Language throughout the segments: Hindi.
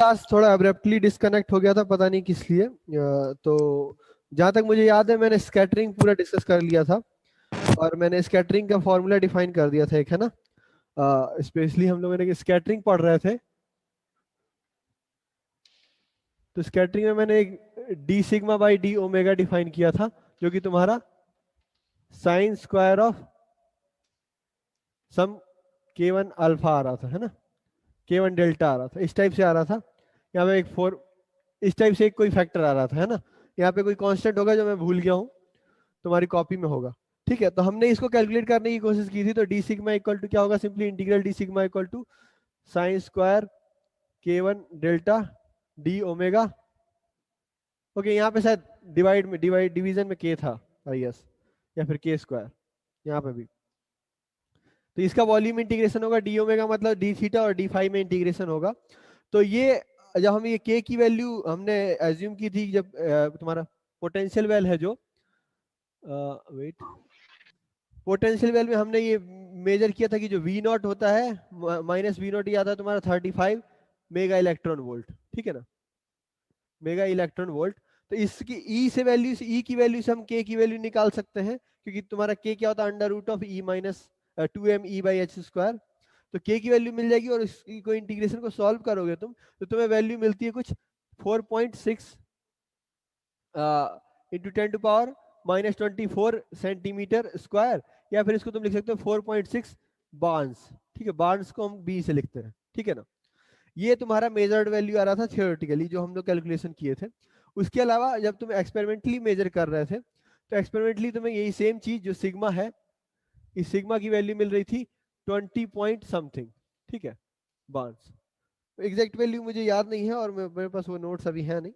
क्लास थोड़ा अब्रप्टली डिस्कनेक्ट हो गया था, पता नहीं किस लिए। तो जहाँ तक मुझे याद है मैंने स्कैटरिंग पूरा डिस्कस कर लिया था, और मैंने स्कैटरिंग का फॉर्मूला डिफाइन कर दिया था एक, है ना। स्पेशली हम लोगों ने स्कैटरिंग पढ़ रहे थे, तो स्कैटरिंग में मैंने एक d sigma by d omega define किया था, जो कि तुम्हारा sine square of some k1 alpha आ रहा था, है ना, k1 डेल्टा आ रहा था, इस टाइप से आ रहा था। यहाँ पे एक फोर, इस टाइप से एक कोई फैक्टर आ रहा था, है ना। यहाँ पे कोई कांस्टेंट होगा जो मैं भूल गया हूँ, तुम्हारी कॉपी में होगा। ठीक है, तो हमने इसको कैलकुलेट करने की कोशिश की थी, तो डी सिग्मा इक्वल टू क्या होगा, simply integral D sigma equal to sine square k1 delta D omega. Okay, यहाँ पे शायद डिवीजन में k था, आई एस, या फिर k स्क्वायर यहाँ पे भी। तो इसका वॉल्यूम इंटीग्रेशन होगा डी ओमेगा, मतलब डी थीटा, और डी फाई में इंटीग्रेशन होगा। तो ये जब हम ये k की वैल्यू हमने एज्यूम की थी, जब तुम्हारा पोटेंशियल वेल है जो, वेट, पोटेंशियल वेल में हमने ये मेजर किया था कि जो वी नॉट होता है माइनस वी नॉट, ये आता है तुम्हारा 35 मेगा इलेक्ट्रॉन वोल्ट, ठीक है ना, मेगा इलेक्ट्रॉन वोल्ट। तो इसकी ई से वैल्यू से, ई की वैल्यू से हम के की वैल्यू निकाल सकते हैं, क्योंकि तुम्हारा के क्या होता है, under root of E minus 2m e/h²। तो के की वैल्यू मिल जाएगी, और इसकी को इंटीग्रेशन को सॉल्व करोगे तुम, तो तुम्हें वैल्यू मिलती है कुछ 4.6 इंटू 10⁻⁻24 सेंटीमीटर स्क्वायर, या फिर इसको तुम लिख सकते हो 4.6 बार्न्स। ठीक है, बार्न्स को हम बी से लिखते हैं, ठीक है ना। ये तुम्हारा मेजर्ड वैल्यू आ रहा था थियोरेटिकली, जो हम लोग कैलकुलेशन किए थे। उसके अलावा जब तुम एक्सपेरिमेंटली मेजर कर रहे थे, तो एक्सपेरिमेंटली तुम्हें यही सेम चीज जो सिग्मा है, इस सिग्मा की वैल्यू मिल रही थी 20 पॉइंट समथिंग, ठीक है, बार्न्स। एग्जैक्ट वैल्यू मुझे याद नहीं है, और मेरे पास वो नोट्स अभी है नहीं।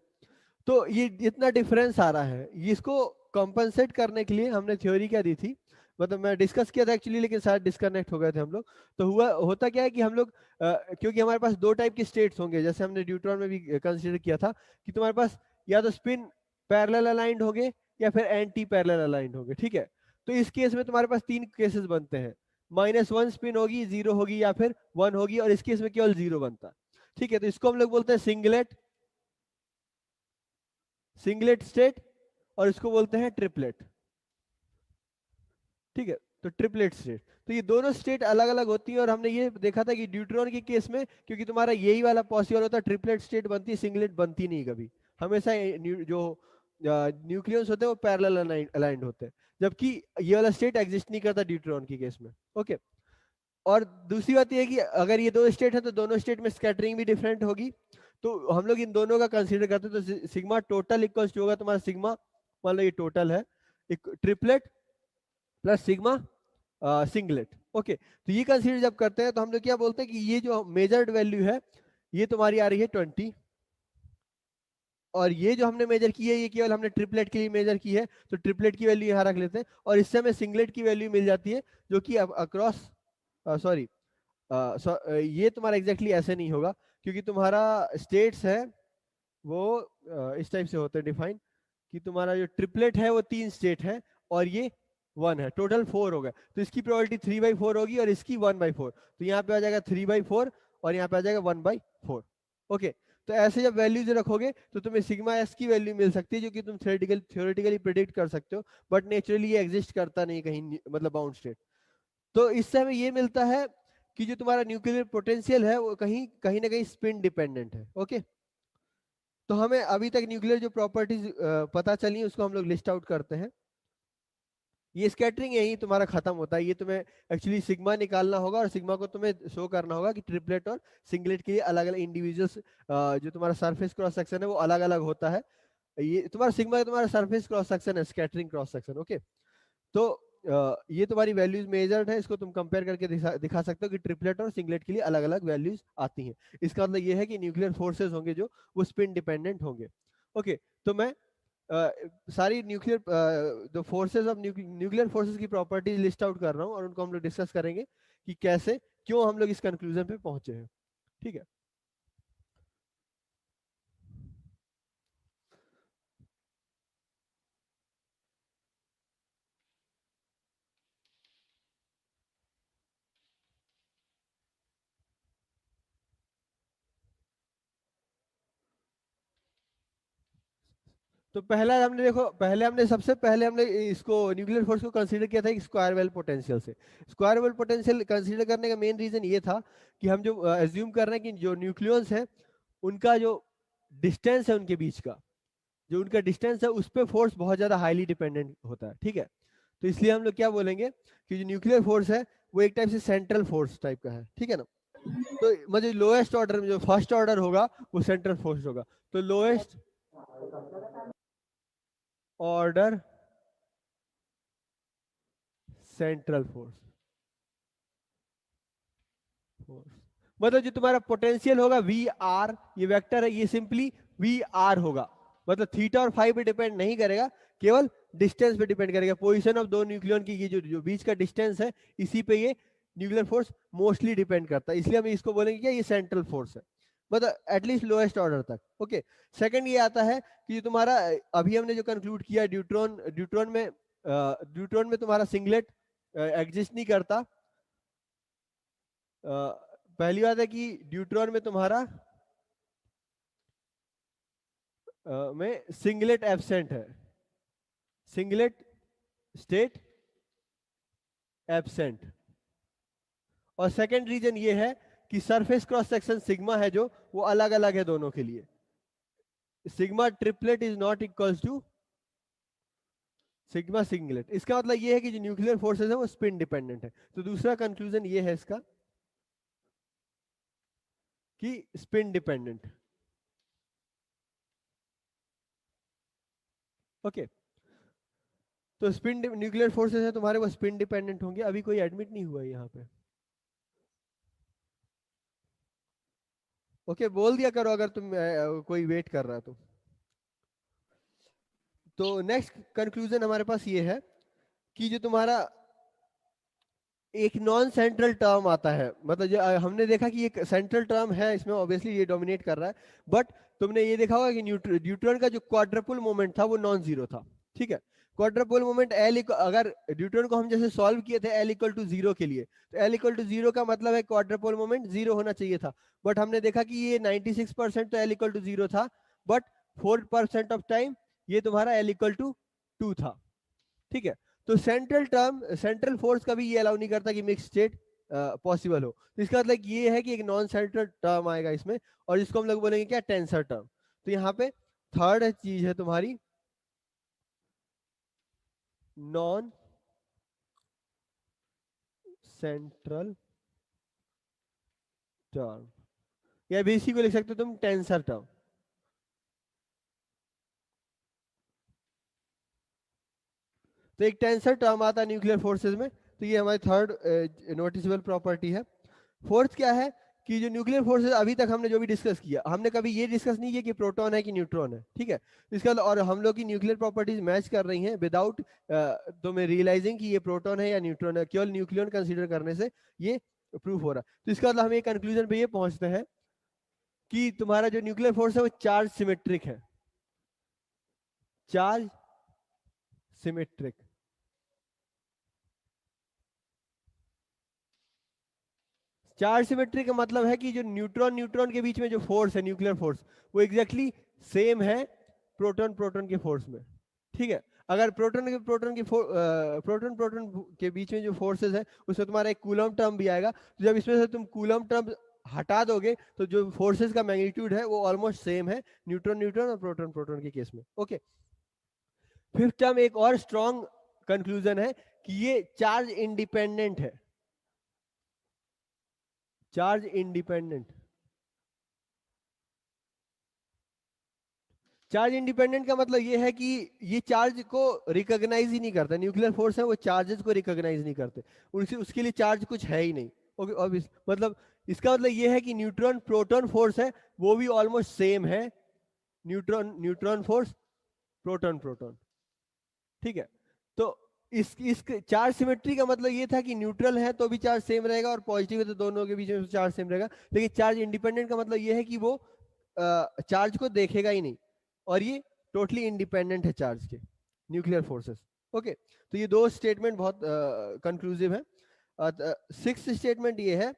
तो ये इतना डिफरेंस आ रहा है, इसको कॉम्पनसेट करने के लिए हमने थ्योरी क्या दी थी, मतलब मैं डिस्कस किया था एक्चुअली, लेकिन शायद डिस्कनेक्ट हो गए थे हम लोग। तो हुआ होता क्या है कि हम लोग क्योंकि हमारे पास दो टाइप के स्टेट्स होंगे, जैसे हमने ड्यूट्रॉन में भी कंसीडर किया था, कि तुम्हारे पास या तो स्पिन पैरेलल अलाइंड होंगे, या फिर एंटी पैरेलल अलाइंड होंगे, ठीक है। तो इस केस में तुम्हारे पास तीन केसेस बनते हैं, -1 स्पिन होगी, 0 होगी, या फिर 1 होगी, और इस केस में केवल 0 बनता है। ठीक है, तो इसको हम लोग बोलते हैं सिंगलेट स्टेट, और इसको बोलते हैं ट्रिपलेट। ठीक है, तो ट्रिपलेट स्टेट, तो ये दोनों स्टेट अलग अलग होती है, और हमने ये देखा था कि ड्यूट्रॉन के केस में, क्योंकि तुम्हारा यही वाला पॉसिबल होता है, ट्रिपलेट स्टेट बनती है, सिंगलेट बनती नहीं कभी। हमेशा जो न्यूक्लियस होते हैं वो पैरेलल अलाइंड होते हैं, जबकि ये वाला स्टेट एग्जिस्ट नहीं करता ड्यूट्रॉन के केस में। ओके, और दूसरी बात यह है कि अगर ये दो स्टेट है, तो दोनों स्टेट में स्कैटरिंग भी डिफरेंट होगी। तो हम लोग इन दोनों का कंसीडर करते हैं, तो सिग्मा टोटल इक्वल्स टू होगा तुम्हारा सिग्मा, मान लो ये टोटल है, एक triplet plus sigma singlet. Okay, तो ये कंसीडर जब करते हैं, तो हम लोग क्या बोलते हैं कि ये जो मेजर्ड वैल्यू है, ये तुम्हारी आ रही है 20, और ये जो हमने मेजर की है, ये केवल हमने ट्रिपलेट के लिए मेजर की है, तो ट्रिपलेट की वैल्यू यहाँ रख लेते हैं, और इससे हमें सिंगलेट की वैल्यू मिल जाती है, जो कि अक्रॉस, सॉरी, ये तुम्हारा एग्जैक्टली ऐसे नहीं होगा, क्योंकि तुम्हारा स्टेट्स है वो इस टाइप से होते हैं डिफाइन, कि तुम्हारा जो ट्रिपलेट है वो 3 स्टेट है, और ये 1 है, टोटल 4 हो गया, तो इसकी प्रोबेबिलिटी 3/4 होगी, और इसकी 1/4, तो यहाँ पे आ जाएगा 3/4, और यहाँ पे आ जाएगा 1/4। ओके, तो ऐसे जब वैल्यूज रखोगे, तो तुम्हें सिग्मा एस की वैल्यू मिल सकती है, जो कि तुम थ्योरेटिकली प्रिडिक्ट कर सकते हो, बट नेचुरली ये एग्जिस्ट करता नहीं कहीं, मतलब बाउंड स्टेट। तो इससे हमें ये मिलता है कि जो तुम्हारा न्यूक्लियर पोटेंशियल है, वो कहीं कहीं ना कहीं स्पिन डिपेंडेंट है। ओके, तो हमें अभी तक न्यूक्लियर जो प्रॉपर्टीज पता चली हैं, उसको हम लोग लिस्ट आउट करते हैं। ये स्कैटरिंग यही तुम्हारा खत्म होता है, ये तुम्हें एक्चुअली सिग्मा निकालना होगा, और सिग्मा को तुम्हें शो करना होगा कि ट्रिपलेट और सिंगलेट के लिए अलग अलग इंडिविजुअल्स, जो तुम्हारा सरफेस क्रॉस सेक्शन है वो अलग अलग होता है। ये तुम्हारा सिग्मा तुम्हारा सरफेस क्रॉस सेक्शन है, स्कैटरिंग क्रॉस सेक्शन। ओके, तो ये तुम्हारी वैल्यूज मेजर्ड है, इसको तुम कंपेयर करके दिखा सकते हो कि ट्रिपलेट और सिंगलेट के लिए अलग अलग वैल्यूज आती हैं। इसका मतलब ये है कि न्यूक्लियर फोर्सेस होंगे जो वो स्पिन डिपेंडेंट होंगे। ओके, तो मैं सारी न्यूक्लियर जो फोर्सेस ऑफ न्यूक्लियर फोर्सेस की प्रॉपर्टीज लिस्ट आउट कर रहा हूँ, और उनको हम लोग डिस्कस करेंगे कि कैसे, क्यों हम लोग इस कंक्लूजन पे पहुंचे हैं। ठीक है, तो पहला हमने देखो, सबसे पहले हमने इसको न्यूक्लियर फोर्स को कंसीडर किया था एक स्क्वायर वेल पोटेंशियल से। स्क्वायर वेल पोटेंशियल कंसीडर करने का मेन रीजन ये था कि हम जो एज्यूम कर रहे हैं कि जो न्यूक्लियंस है उनका जो डिस्टेंस है उनके बीच का, जो उनका डिस्टेंस है उस पर फोर्स बहुत ज्यादा हाईली डिपेंडेंट होता है, ठीक है। तो इसलिए हम लोग क्या बोलेंगे कि जो न्यूक्लियर फोर्स है वो एक टाइप से सेंट्रल फोर्स टाइप का है, ठीक है ना। तो मतलब लोएस्ट ऑर्डर में जो फर्स्ट ऑर्डर होगा वो सेंट्रल फोर्स होगा। तो लोएस्ट ऑर्डर सेंट्रल फोर्स, मतलब जो तुम्हारा पोटेंशियल होगा वी आर, ये वेक्टर है, ये सिंपली वी आर होगा। मतलब थीटा और फाई पे डिपेंड नहीं करेगा, केवल डिस्टेंस पे डिपेंड करेगा। पोजीशन ऑफ दो न्यूक्लियन की ये जो बीच का डिस्टेंस है, इसी पे ये न्यूक्लियर फोर्स मोस्टली डिपेंड करता है। इसलिए हम इसको बोलेंगे कि ये सेंट्रल फोर्स है, मतलब एटलीस्ट लोएस्ट ऑर्डर तक। ओके, सेकंड ये आता है कि तुम्हारा अभी हमने जो कंक्लूड किया ड्यूट्रॉन, ड्यूट्रॉन में तुम्हारा सिंगलेट एग्जिस्ट नहीं करता। पहली बात है कि ड्यूट्रॉन में तुम्हारा में सिंगलेट एब्सेंट है, सिंगलेट स्टेट एब्सेंट। और सेकंड रीजन ये है कि सरफेस क्रॉस सेक्शन सिग्मा है जो वो अलग अलग है दोनों के लिए। Sigma triplet is not equals to sigma singlet. इसका मतलब ये है कि जो न्यूक्लियर फोर्सेस है वो स्पिन डिपेंडेंट है। तो दूसरा कंक्लूजन ये है इसका कि स्पिन डिपेंडेंट। ओके, तो स्पिन न्यूक्लियर फोर्सेस है तुम्हारे वो स्पिन डिपेंडेंट होंगे। अभी कोई एडमिट नहीं हुआ है यहाँ पे। ओके, बोल दिया करो अगर तुम कोई वेट कर रहा है तो नेक्स्ट कंक्लूजन हमारे पास ये है कि जो तुम्हारा एक नॉन सेंट्रल टर्म आता है, मतलब जो हमने देखा कि एक सेंट्रल टर्म है इसमें, ऑब्वियसली ये डोमिनेट कर रहा है। बट तुमने ये देखा होगा कि न्यूट्रॉन का जो क्वाड्रपुल मोमेंट था वो नॉन जीरो था, ठीक है। क्वाड्रपुल मोमेंट एल, अगर न्यूट्रॉन को हम जैसे सॉल्व किए थे एल इक्वल टू जीरो के लिए, तो एल इक्वल टू जीरो का मतलब है क्वाड्रपुल मोमेंट जीरो होना चाहिए था। बट हमने देखा कि ये 96% तो एल इक्वल टू जीरो था, बट 4% ऑफ टाइम ये तुम्हारा एल इक्वल टू टू था, ठीक है। तो सेंट्रल टर्म, सेंट्रल फोर्स कभी ये अलाउ नहीं करता कि मिक्स स्टेट पॉसिबल हो। तो इसका मतलब ये है कि एक नॉन सेंट्रल टर्म आएगा इसमें, और जिसको हम लोग बोलेंगे क्या, टेंसर टर्म। तो यहाँ पे थर्ड चीज है तुम्हारी नॉन सेंट्रल टर्म, या भी इसी को लिख सकते हो तुम टेंसर टर्म। तो एक टेंसर टर्म आता है न्यूक्लियर फोर्सेज में, तो ये हमारी थर्ड नोटिसेबल प्रॉपर्टी है। फोर्थ क्या है कि जो न्यूक्लियर फोर्सेज अभी तक हमने जो भी डिस्कस किया, हमने कभी ये डिस्कस नहीं किया कि प्रोटॉन है कि न्यूट्रॉन है, ठीक है। इसका और हम लोग की न्यूक्लियर प्रॉपर्टीज मैच कर रही हैं विदाउट तुम्हें रियलाइजिंग कि ये प्रोटॉन है या न्यूट्रॉन है, केवल न्यूक्लियन कंसीडर करने से ये प्रूफ हो रहा है। तो इसका मतलब हम एक कंक्लूजन पे ये पहुंचते हैं कि तुम्हारा जो न्यूक्लियर फोर्स है वो चार्ज सिमेट्रिक है, चार्ज सिमेट्रिक। चार्ज सिमेट्री का मतलब है कि जो न्यूट्रॉन न्यूट्रॉन के बीच में जो फोर्स है, न्यूक्लियर फोर्स, वो एग्जैक्टली सेम है प्रोटॉन प्रोटॉन के फोर्स में, ठीक है। अगर प्रोटॉन प्रोटॉन के बीच में जो फोर्सेस है उसमें तुम्हारा एक कूलम टर्म भी आएगा। तो जब इसमें से तुम कूलम टर्म हटा दोगे तो जो फोर्सेस का मैग्नीट्यूड है वो ऑलमोस्ट सेम है न्यूट्रॉन न्यूट्रॉन और प्रोटॉन प्रोटॉन के केस में। ओके, फिफ्थ टर्म एक और स्ट्रॉन्ग कंक्लूजन है कि ये चार्ज इंडिपेंडेंट है, चार्ज इंडिपेंडेंट। चार्ज इंडिपेंडेंट का मतलब ये है कि ये चार्ज को रिकॉग्नाइज ही नहीं करता। न्यूक्लियर फोर्स है वो चार्जेस को रिकॉग्नाइज नहीं करते, उसके लिए चार्ज कुछ है ही नहीं। ओके, मतलब इसका मतलब ये है कि न्यूट्रॉन प्रोटॉन फोर्स है वो भी ऑलमोस्ट सेम है, neutron neutron force, proton proton, ठीक है। तो इस चार्ज सिमेट्री का मतलब ये था कि न्यूट्रल है तो भी चार्ज सेम रहेगा और पॉजिटिव है तो दोनों के बीच में चार्ज सेम रहेगा। लेकिन चार्ज इंडिपेंडेंट का मतलब ये है कि वो चार्ज को देखेगा ही नहीं, और ये टोटली इंडिपेंडेंट है चार्ज के, न्यूक्लियर फोर्सेस। ओके, तो ये दो स्टेटमेंट बहुत कंक्लूसिव है। सिक्स्थ स्टेटमेंट ये है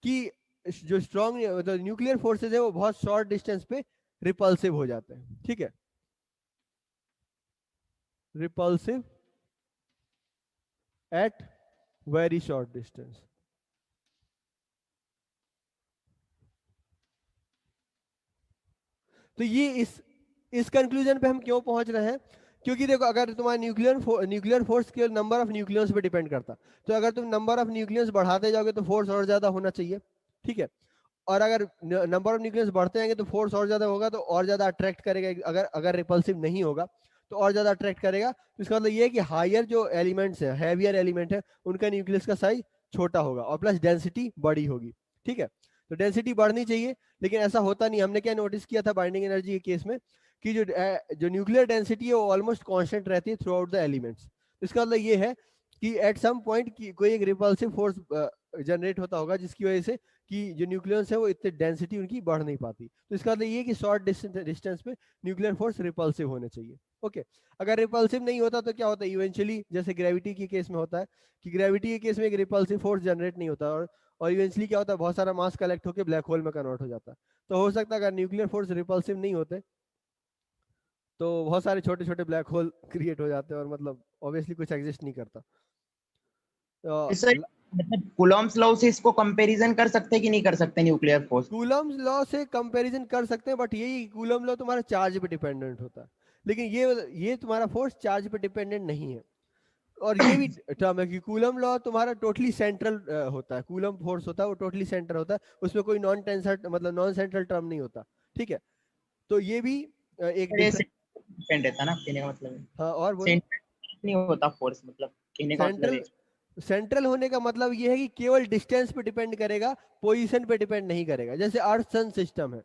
कि जो स्ट्रॉन्ग न्यूक्लियर फोर्सेस है वो बहुत शॉर्ट डिस्टेंस पे रिपल्सिव हो जाते हैं, ठीक है। repulsive at very short distance. तो ये इस कंक्लूजन पे हम क्यों पहुंच रहे हैं? क्योंकि देखो, अगर तुम्हारा न्यूक्लियर फोर्स के नंबर ऑफ न्यूक्लियस पे डिपेंड करता, तो अगर तुम नंबर ऑफ न्यूक्लियस बढ़ाते जाओगे तो फोर्स और ज्यादा होना चाहिए, ठीक है। और अगर नंबर ऑफ न्यूक्लियस बढ़ते जाएंगे तो फोर्स और ज्यादा होगा, तो और ज्यादा अट्रैक्ट करेगा। अगर अगर रिपल्सिव नहीं होगा तो और ज्यादा अट्रैक्ट करेगा। तो इसका मतलब ये है कि हायर जो एलिमेंट्स है, हैवियर एलिमेंट है, उनका न्यूक्लियस का साइज छोटा होगा और प्लस डेंसिटी बड़ी होगी, ठीक है। तो डेंसिटी बढ़नी चाहिए, लेकिन ऐसा होता नहीं। हमने क्या नोटिस किया था बाइंडिंग एनर्जी के केस में, कि जो न्यूक्लियर डेंसिटी है वो ऑलमोस्ट कांस्टेंट रहती है थ्रू आउट द एलिमेंट्स। इसका मतलब ये है कि एट सम पॉइंट कोई एक रिपल्सिव फोर्स जनरेट होता होगा, जिसकी वजह से कि जो न्यूक्लियस है वो इतने डेंसिटी उनकी बढ़ नहीं पाती। तो इसका मतलब ये कि शॉर्ट डिस्टेंस पे न्यूक्लियर फोर्स रिपल्सिव होने चाहिए, ओके। अगर रिपल्सिव नहीं होता तो क्या होता है इवेंचुअली, जैसे ग्रेविटी के केस में होता है कि ग्रेविटी के केस में एक रिपल्सिव फोर्स जनरेट नहीं होता, और इवेंचुअली क्या होता है, बहुत सारा मास कलेक्ट होकर ब्लैक होल में कन्वर्ट हो जाता है। तो हो सकता है अगर न्यूक्लियर फोर्स रिपल्सिव नहीं होते तो बहुत सारे छोटे छोटे ब्लैक होल क्रिएट हो जाते हैं, और मतलब ऑब्वियसली कुछ एग्जिस्ट नहीं करता। सर मतलब कूलॉम्स लॉ से इसको कंपैरिजन कर सकते हैं कि नहीं कर सकते न्यूक्लियर फोर्स? कूलम्ब लॉ से कंपैरिजन कर सकते हैं, बट यही कूलम्ब लॉ तुम्हारा चार्ज पे डिपेंडेंट होता है, लेकिन ये तुम्हारा फोर्स चार्ज पे डिपेंडेंट नहीं है। और ये भी टर्म है कि कूलम्ब लॉ तुम्हारा टोटली सेंट्रल होता है, कूलम्ब फोर्स होता है वो टोटली सेंटर होता है, उसमें कोई नॉन टेंसर मतलब नॉन सेंट्रल टर्म नहीं होता, ठीक है। तो ये भी एक डिफरेंट। डिपेंड रहता ना, कहने का मतलब है हाँ, और बोलो। सेंटर नहीं होता फोर्स, मतलब कहने का मतलब सेंट्रल है। सेंट्रल होने का मतलब ये है कि केवल डिस्टेंस पे डिपेंड करेगा, पोजीशन पे डिपेंड नहीं करेगा। जैसे अर्थ सन सिस्टम है,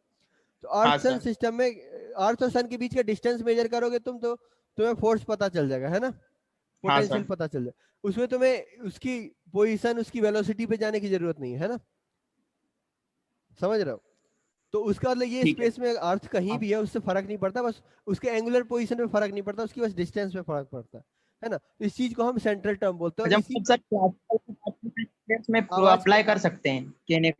तो अर्थ हाँ सन सर। सिस्टम में अर्थ और सन के बीच का डिस्टेंस मेजर करोगे तुम, तो तुम्हें फोर्स पता चल जाएगा, है ना, हाँ पोटेंशियल सर। पता चल जाए। उसमें तुम्हें उसकी पोजीशन, उसकी वेलोसिटी पे जाने की जरूरत नहीं है ना, समझ रहे हो? तो उसका मतलब ये ठीक है। स्पेस में अर्थ कहीं हाँ। भी है उससे फर्क नहीं पड़ता, बस उसके एंगुलर पोजीशन में फर्क नहीं पड़ता, उसकी बस डिस्टेंस में फर्क पड़ता है ना। तो इस चीज को हम सेंट्रल टर्म बोलते हैं, और अच्छा इसी मतलब सर क्लासिकल में आवाज अप्लाई कर सकते हैं कहने,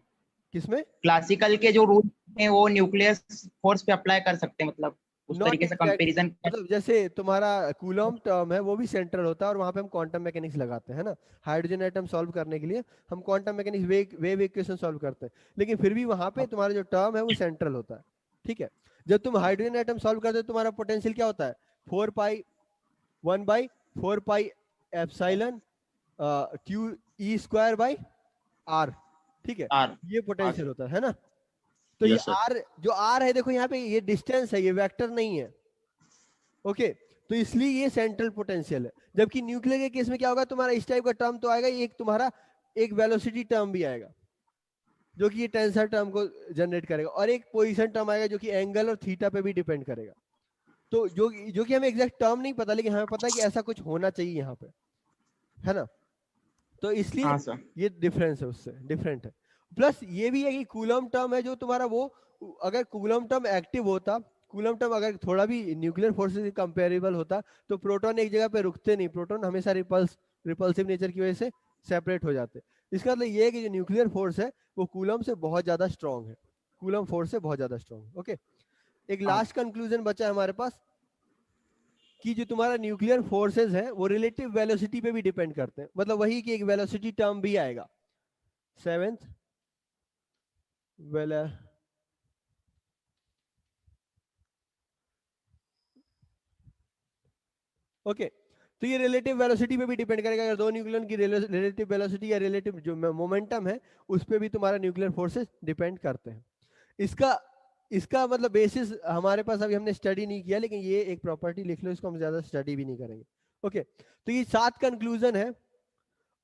किसमें? क्लासिकल के जो रूल हैं वो न्यूक्लियर फोर्स पे अप्लाई कर सकते हैं, मतलब उस नॉट तरीके से एग्जैक्ट, कंपैरिजन कर। मतलब जैसे तुम्हारा कूलॉम टर्म है वो भी सेंट्रल होता है, और वहां पे हम क्वांटम मैकेनिक्स लगाते हैं ना, हाइड्रोजन एटम सॉल्व करने के लिए हम quantum mechanics wave equation solve करते हैं, लेकिन फिर भी वहां पे तुम्हारा जो टर्म है वो सेंट्रल होता है, ठीक है। जब तुम हाइड्रोजन एटम सॉल्व करते हो तुम्हारा पोटेंशियल क्या होता है? 4 pi 1/4 pi epsilon Q E square by R, ठीक है। आर। ये हाँ पोटेंशियल सर। होता है ना। तो ये यस सर। आर, जो आर है देखो यहाँ पे, ये डिस्टेंस है, ये वेक्टर नहीं है, ओके। तो इसलिए ये सेंट्रल पोटेंशियल है। जबकि न्यूक्लियर के केस में क्या होगा, तुम्हारा इस टाइप का टर्म तो आएगा, एक तुम्हारा एक वेलोसिटी टर्म भी आएगा, जो कि ये टेंसर टर्म को जनरेट करेगा, और एक पोजीशन टर्म आएगा जो कि एंगल और थीटा पे भी डिपेंड करेगा। तो जो कि हमें एग्जैक्ट टर्म नहीं पता, लेकिन हमें पता है कि ऐसा कुछ होना चाहिए यहाँ पे, है ना। तो इसलिए हाँ सर। ये डिफरेंस है, उससे डिफरेंट है। प्लस ये भी है कि कूलम टर्म है जो तुम्हारा वो, अगर कूलम टर्म एक्टिव होता, कूलम टर्म अगर थोड़ा भी न्यूक्लियर फोर्सेस से कंपेरेबल होता, तो प्रोटॉन एक जगह पे रुकते नहीं, प्रोटॉन हमेशा रिपल्सिव नेचर की वजह से सेपरेट हो जाते। इसका मतलब ये है कि जो न्यूक्लियर फोर्स है वो कूलम से बहुत ज्यादा स्ट्रांग है, कूलम फोर्स से बहुत ज्यादा स्ट्रांग है, ओके। एक हाँ। लास्ट कंक्लूजन बचा है हमारे पास, कि जो तुम्हारा न्यूक्लियर फोर्सेस है वो रिलेटिव वेलोसिटी पे भी डिपेंड करते हैं, मतलब वही कि एक वेलोसिटी टर्म भी आएगा, सेवेंथ वेला ओके। तो ये रिलेटिव वेलोसिटी पे भी डिपेंड करेगा, अगर दो न्यूक्लियन की रिलेटिव वेलोसिटी या रिलेटिव जो मोमेंटम है उस पे भी तुम्हारा न्यूक्लियर फोर्सेस डिपेंड करते हैं। इसका इसका मतलब बेसिस हमारे पास अभी हमने स्टडी नहीं किया, लेकिन ये एक प्रॉपर्टी लिख लो, इसको हम ज्यादा स्टडी भी नहीं करेंगे, ओके। तो ये 7 कंक्लूजन है,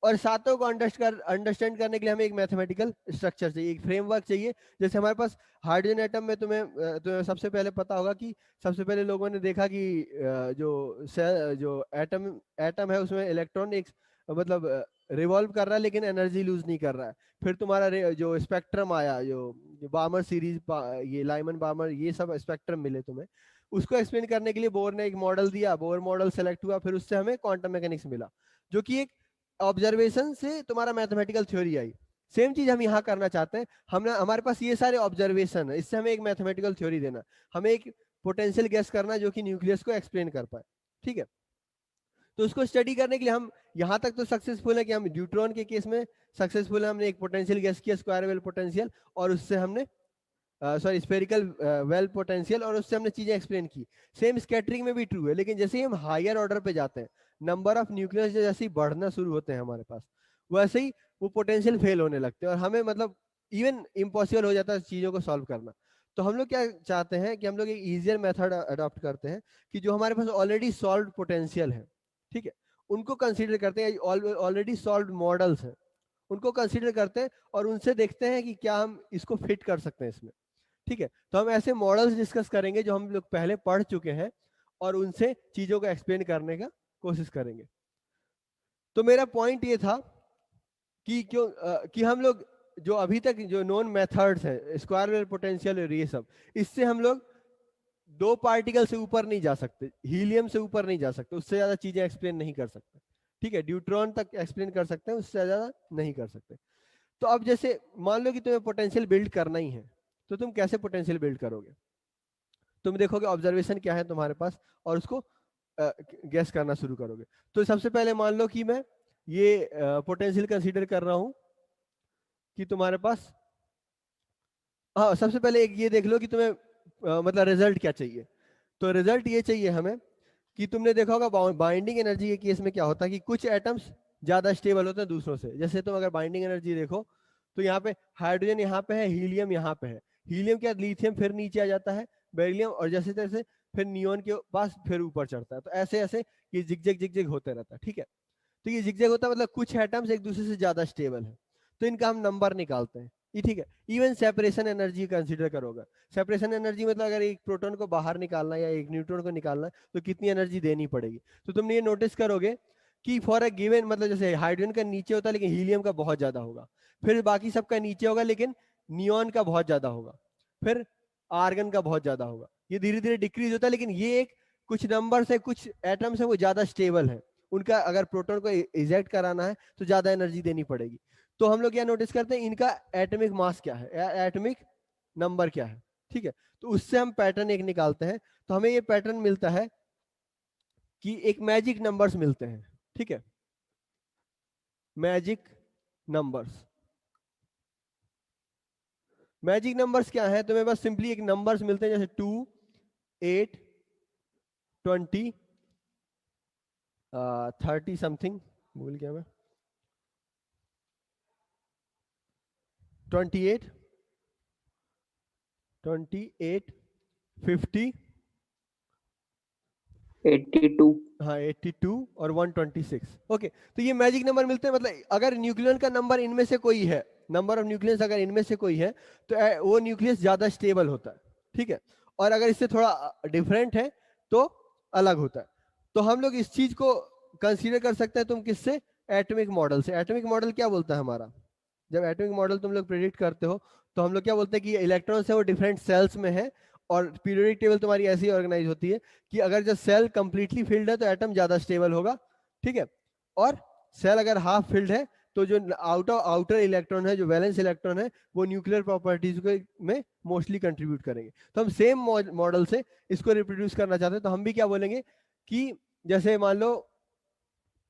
और सातों को अंडरस्टैंड करने के लिए हमें एक मैथमेटिकल स्ट्रक्चर चाहिए, एक फ्रेमवर्क चाहिए। जैसे हमारे पास हाइड्रोजन एटम में तुम्हें सबसे पहले पता होगा कि सबसे पहले लोगों ने देखा कि जो एटम एटम है उसमें इलेक्ट्रॉन एक मतलब रिवॉल्व कर रहा है, लेकिन एनर्जी लूज नहीं कर रहा है। फिर तुम्हारा जो स्पेक्ट्रम आया, जो बार्मर सीरीज, ये लाइमन बार्मर, ये सब स्पेक्ट्रम मिले तुम्हें, उसको एक्सप्लेन करने के लिए बोर ने एक मॉडल दिया, बोर मॉडल सेलेक्ट हुआ, फिर उससे हमें क्वांटम मैकेनिक्स मिला, जो कि एक ऑब्जर्वेशन से तुम्हारा मैथमेटिकल थ्योरी आई। सेम चीज हम यहाँ करना चाहते हैं, हमने हमारे पास ये सारे ऑब्जर्वेशन है, इससे हमें एक मैथमेटिकल थ्योरी देना, हमें एक पोटेंशियल गैस करना जो कि न्यूक्लियस को एक्सप्लेन कर पाए, ठीक है। तो उसको स्टडी करने के लिए हम यहाँ तक तो सक्सेसफुल है कि हम ड्यूट्रॉन के केस में सक्सेसफुल है, हमने एक पोटेंशियल गेस किया स्क्वायर वेल पोटेंशियल, और उससे हमने सॉरी स्फेरिकल वेल पोटेंशियल, और उससे हमने चीजें एक्सप्लेन की। सेम स्कैटरिंग में भी ट्रू है, लेकिन जैसे ही हम हायर ऑर्डर पे जाते हैं, नंबर ऑफ न्यूक्लियस जैसे ही बढ़ना शुरू होते हैं हमारे पास, वैसे ही वो पोटेंशियल फेल होने लगते हैं और हमें मतलब इवन इम्पॉसिबल हो जाता है चीजों को सॉल्व करना। तो हम लोग क्या चाहते हैं कि हम लोग एक इजियर मेथड अडॉप्ट करते हैं कि जो हमारे पास ऑलरेडी सॉल्व पोटेंशियल है, ठीक है, उनको कंसीडर करते हैं, ऑलरेडी सॉल्व मॉडल्स हैं उनको कंसीडर करते हैं और उनसे देखते हैं कि क्या हम इसको फिट कर सकते हैं इसमें। ठीक है, तो हम ऐसे मॉडल्स डिस्कस करेंगे जो हम लोग पहले पढ़ चुके हैं और उनसे चीजों को एक्सप्लेन करने का कोशिश करेंगे। तो मेरा पॉइंट ये था कि कि हम लोग जो अभी तक जो नोन मेथड्स है स्क्वायर वेल पोटेंशियल और ये सब, इससे हम लोग 2 पार्टिकल से ऊपर नहीं जा सकते, हीलियम से ऊपर नहीं जा सकते, उससे ज्यादा चीजें एक्सप्लेन नहीं कर सकते। ठीक है, ड्यूट्रॉन तक एक्सप्लेन कर सकते हैं, उससे ज्यादा नहीं कर सकते। तो अब जैसे मान लो कि तुम्हें पोटेंशियल बिल्ड करना ही है, तो तुम कैसे पोटेंशियल बिल्ड करोगे? तुम देखोगे ऑब्जर्वेशन क्या है तुम्हारे पास और उसको गैस करना शुरू करोगे। तो सबसे पहले मान लो कि मैं ये पोटेंशियल कंसीडर कर रहा हूं कि तुम्हारे पास, हाँ सबसे पहले एक ये देख लो कि तुम्हें मतलब रिजल्ट क्या चाहिए। तो रिजल्ट ये चाहिए हमें कि तुमने देखा होगा बाइंडिंग एनर्जी के केस में क्या होता है कि कुछ एटम्स ज्यादा स्टेबल होते हैं दूसरों से। जैसे तुम अगर बाइंडिंग एनर्जी देखो तो यहाँ पे हाइड्रोजन यहाँ पे है, हीलियम यहाँ पे है, हीलियम क्या लिथियम फिर नीचे आ जाता है, बेरिलियम, और जैसे तैसे फिर नियोन के पास फिर ऊपर चढ़ता है। तो ऐसे ऐसे ये जिग होते रहता है। ठीक है, तो ये जिग होता है मतलब कुछ एटम्स एक दूसरे से ज्यादा स्टेबल है, तो इनका हम नंबर निकालते हैं। ये ठीक है। इवन सेपरेशन एनर्जी कंसीडर करोगे, सेपरेशन एनर्जी मतलब अगर एक प्रोटॉन को बाहर निकालना है या एक न्यूट्रॉन को निकालना है तो कितनी एनर्जी देनी पड़ेगी। तो तुमने ये नोटिस करोगे कि फॉर अ गिवन मतलब जैसे हाइड्रोजन का नीचे होता है लेकिन हीलियम का बहुत ज्यादा होगा, फिर बाकी सबका नीचे होगा लेकिन नियॉन का बहुत ज्यादा होगा, फिर आर्गन का बहुत ज्यादा होगा। ये धीरे धीरे डिक्रीज होता है, लेकिन ये एक कुछ नंबर से कुछ एटम्स है वो ज्यादा स्टेबल है, उनका अगर प्रोटॉन को इजेक्ट कराना है तो ज्यादा एनर्जी देनी पड़ेगी। तो हम लोग क्या नोटिस करते हैं, इनका एटॉमिक मास क्या है, एटॉमिक नंबर क्या है। ठीक है, तो उससे हम पैटर्न एक निकालते हैं। तो हमें ये पैटर्न मिलता है कि एक मैजिक नंबर्स मिलते हैं। ठीक है, मैजिक नंबर्स, मैजिक नंबर्स क्या है? तुम्हें बस सिंपली एक नंबर्स मिलते हैं जैसे 2, 8, 20, 30 समथिंग, भूल गया मैं, 28, 28, 50, 82। हाँ 82 और 126। ओके, तो ये मैजिक नंबर मिलते हैं। मतलब अगर न्यूक्लियन का नंबर इनमें से कोई है, नंबर ऑफ न्यूक्लियस अगर इनमें से कोई है तो वो न्यूक्लियस ज्यादा स्टेबल होता है। ठीक है, और अगर इससे थोड़ा डिफरेंट है तो अलग होता है। तो हम लोग इस चीज को कंसीडर कर सकते हैं, तुम किससे? एटॉमिक मॉडल से। एटॉमिक मॉडल क्या बोलता है हमारा? जब एटॉमिक मॉडल तुम लोग प्रेडिक्ट करते हो तो हम लोग क्या बोलते हैं कि इलेक्ट्रॉन्स है वो डिफरेंट सेल्स में है, और पीरियोडिक टेबल तुम्हारी ऐसी ऑर्गेनाइज होती है कि अगर जब सेल कंप्लीटली फिल्ड है तो एटम ज्यादा स्टेबल होगा। ठीक है, और सेल अगर हाफ फिल्ड है तो जो आउटर इलेक्ट्रॉन है, जो वैलेंस इलेक्ट्रॉन है, वो न्यूक्लियर प्रॉपर्टीज में मोस्टली कंट्रीब्यूट करेंगे। तो हम सेम मॉडल से इसको रिप्रोड्यूस करना चाहते हैं। तो हम भी क्या बोलेंगे कि जैसे मान लो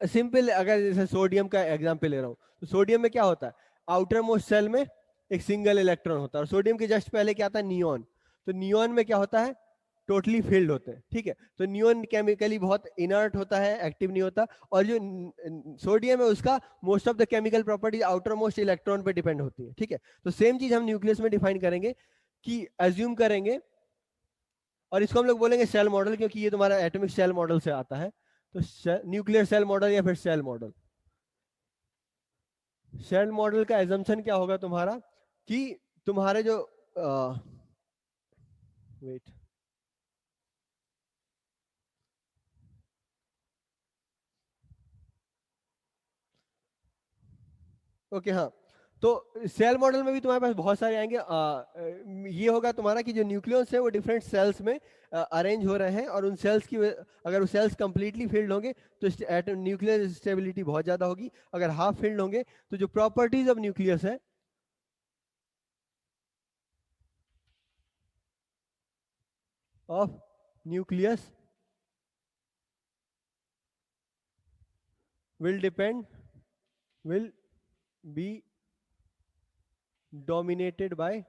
सिंपल, अगर जैसे सोडियम का एग्जाम्पल ले रहा हूँ, तो सोडियम में क्या होता है, आउटर मोस्ट सेल में एक सिंगल इलेक्ट्रॉन होता है, और सोडियम के जस्ट पहले क्या आता है, नियॉन। तो नियॉन में क्या होता है, टोटली फिल्ड होते हैं। ठीक है, तो नियॉन केमिकली बहुत इनर्ट होता है, एक्टिव नहीं होता, और जो सोडियम है उसका most of the chemical properties outer most electron पे डिपेंड होती है। ठीक है, तो सेम चीज हम न्यूक्लियस में डिफाइन करेंगे कि एज्यूम करेंगे, और इसको हम लोग बोलेंगे सेल मॉडल, क्योंकि ये तुम्हारा एटॉमिक सेल मॉडल से आता है। तो न्यूक्लियर सेल मॉडल या फिर सेल मॉडल। सेल मॉडल का एजम्पशन क्या होगा तुम्हारा कि तुम्हारे जो वेट, ओके हाँ, तो सेल मॉडल में भी तुम्हारे पास बहुत सारे आएंगे। ये होगा तुम्हारा कि जो न्यूक्लियस है वो डिफरेंट सेल्स में अरेंज हो रहे हैं, और उन सेल्स की अगर वो सेल्स कंप्लीटली फिल्ड होंगे तो न्यूक्लियर स्टेबिलिटी बहुत ज्यादा होगी। अगर हाफ फिल्ड होंगे तो जो प्रॉपर्टीज ऑफ न्यूक्लियस है, of nucleus will be dominated by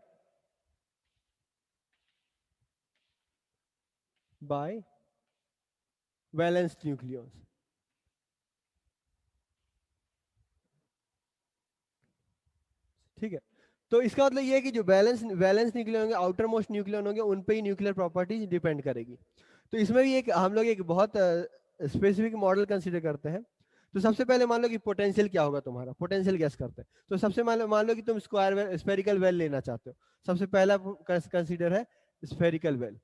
balanced nucleons. ठीक है, तो इसका मतलब ये है कि जो बैलेंस न्यूक्लियन होंगे, आउटर मोस्ट न्यूक्लियन होंगे, उन पे ही न्यूक्लियर प्रॉपर्टीज डिपेंड करेगी। तो इसमें भी एक हम लोग एक बहुत स्पेसिफिक मॉडल कंसीडर करते हैं। तो सबसे पहले मान लो कि पोटेंशियल क्या होगा तुम्हारा, पोटेंशियल गैस करते हैं। तो सबसे मान लो कि तुम स्क्वायर स्फेरिकल वेल लेना चाहते हो। सबसे पहला कंसीडर है स्फेरिकल वेल।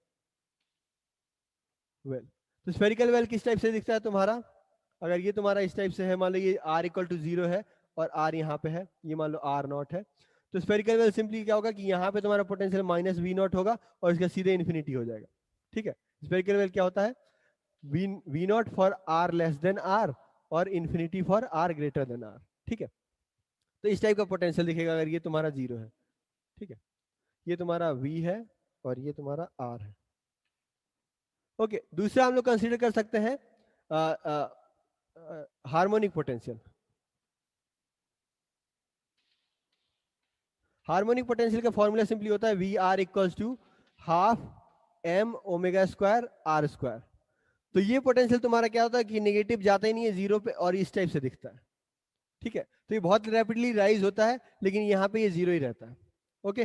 तो स्फेरिकल वेल किस टाइप से दिखता है तुम्हारा? अगर ये तुम्हारा इस टाइप से है, मान लो ये r=0 है और r यहाँ पे है, ये मान लो r0 है, तो स्फेरिकल वेल सिंपली क्या होगा कि यहाँ पे तुम्हारा पोटेंशियल -v0 होगा और इसका सीधे इन्फिनिटी हो जाएगा। ठीक है, स्फेरिकल वेल क्या होता है? v0 for r less than r और infinity for r greater than r। ठीक है, तो इस टाइप का पोटेंशियल दिखेगा अगर ये तुम्हारा 0 है। ठीक है, ये तुम्हारा v है और ये तुम्हारा r है। ओके, दूसरा हम लोग कंसीडर कर सकते हैं हार्मोनिक पोटेंशियल। हार्मोनिक पोटेंशियल का फॉर्मूला सिंपली होता है V R equals to half M omega square R square. तो ये पोटेंशियल तुम्हारा क्या होता है कि नेगेटिव जाता ही नहीं है जीरो पे और इस टाइप से दिखता है। ठीक है, तो ये बहुत रैपिडली राइज होता है लेकिन यहाँ पे ये जीरो ही रहता है। ओके,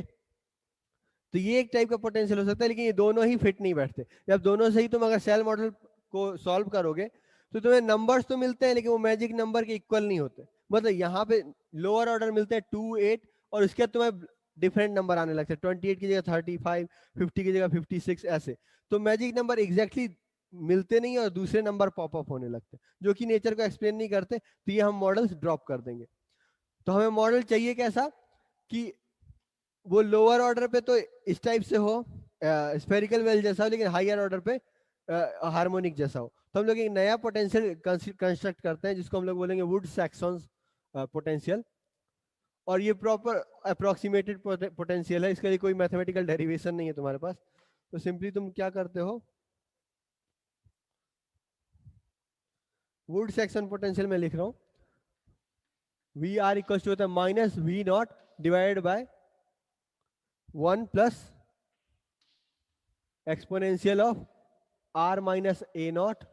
तो ये एक टाइप का पोटेंशियल हो सकता है, लेकिन ये दोनों ही फिट नहीं बैठते। जब दोनों से ही तुम अगर सेल मॉडल को सॉल्व करोगे तो तुम्हें नंबर्स तो मिलते हैं लेकिन वो मैजिक नंबर के इक्वल नहीं होते। मतलब यहाँ पे लोअर ऑर्डर मिलते हैं 2, 8 और उसके बाद तुम्हें डिफरेंट नंबर आने लगते हैं, 28 की जगह 35, 50 की जगह 56 ऐसे। तो मैजिक नंबर एग्जैक्टली मिलते नहीं और दूसरे नंबर पॉपअप होने लगते हैं जो कि नेचर को एक्सप्लेन नहीं करते। तो ये हम मॉडल्स ड्रॉप कर देंगे। तो हमें मॉडल चाहिए कैसा कि वो लोअर ऑर्डर पे तो इस टाइप से हो, स्फेरिकल वेल जैसा हो, लेकिन हायर ऑर्डर पे हार्मोनिक जैसा हो। तो हम लोग एक नया पोटेंशियल कंस्ट्रक्ट करते हैं जिसको हम लोग बोलेंगे वुड सैक्सन पोटेंशियल। और ये प्रॉपर अप्रोक्सीमेटेड पोटेंशियल है, इसके लिए कोई मैथमेटिकल डेरिवेशन नहीं है तुम्हारे पास। तो सिंपली तुम क्या करते हो, वुड सेक्शन पोटेंशियल में लिख रहा हूँ वी आर इक्वल टू होता है -v0 divided by 1 plus exponential of r minus A not,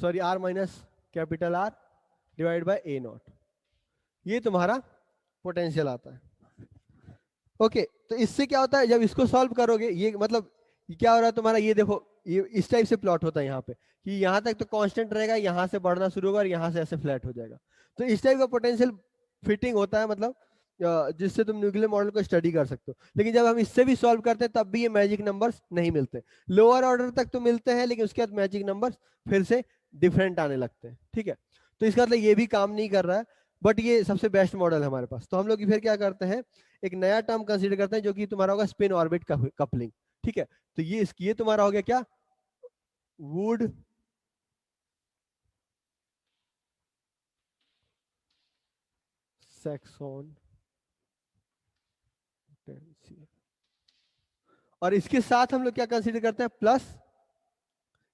sorry r minus capital R divide by A not. ये तुम्हारा पोटेंशियल आता है। ओके, तो इससे क्या होता है जब इसको सॉल्व करोगे, ये मतलब ये क्या हो रहा है तुम्हारा, ये देखो ये इस टाइप से प्लॉट होता है यहाँ पे कि यहाँ तक तो कांस्टेंट रहेगा, यहाँ से बढ़ना शुरू होगा और यहाँ से ऐसे फ्लैट हो जाएगा। तो इस टाइप का पोटेंशियल फिटिंग होता है, मतलब जिससे तुम न्यूक्लियर मॉडल को स्टडी कर सकते हो। लेकिन जब हम इससे भी सॉल्व करते हैं तब भी ये मैजिक नंबर्स नहीं मिलते। लोअर ऑर्डर तक तो मिलते हैं लेकिन उसके बाद मैजिक नंबर्स फिर से डिफरेंट आने लगते हैं। ठीक है, तो इसका मतलब ये भी काम नहीं कर रहा है, बट ये सबसे बेस्ट मॉडल है हमारे पास। तो हम लोग फिर क्या करते हैं, एक नया टर्म कंसीडर करते हैं जो कि तुम्हारा होगा स्पिन ऑर्बिट कपलिंग। ठीक है, तो ये तुम्हारा हो गया क्या, वुड सैक्सन पोटेंशियल। और इसके साथ हम लोग क्या कंसीडर करते हैं, plus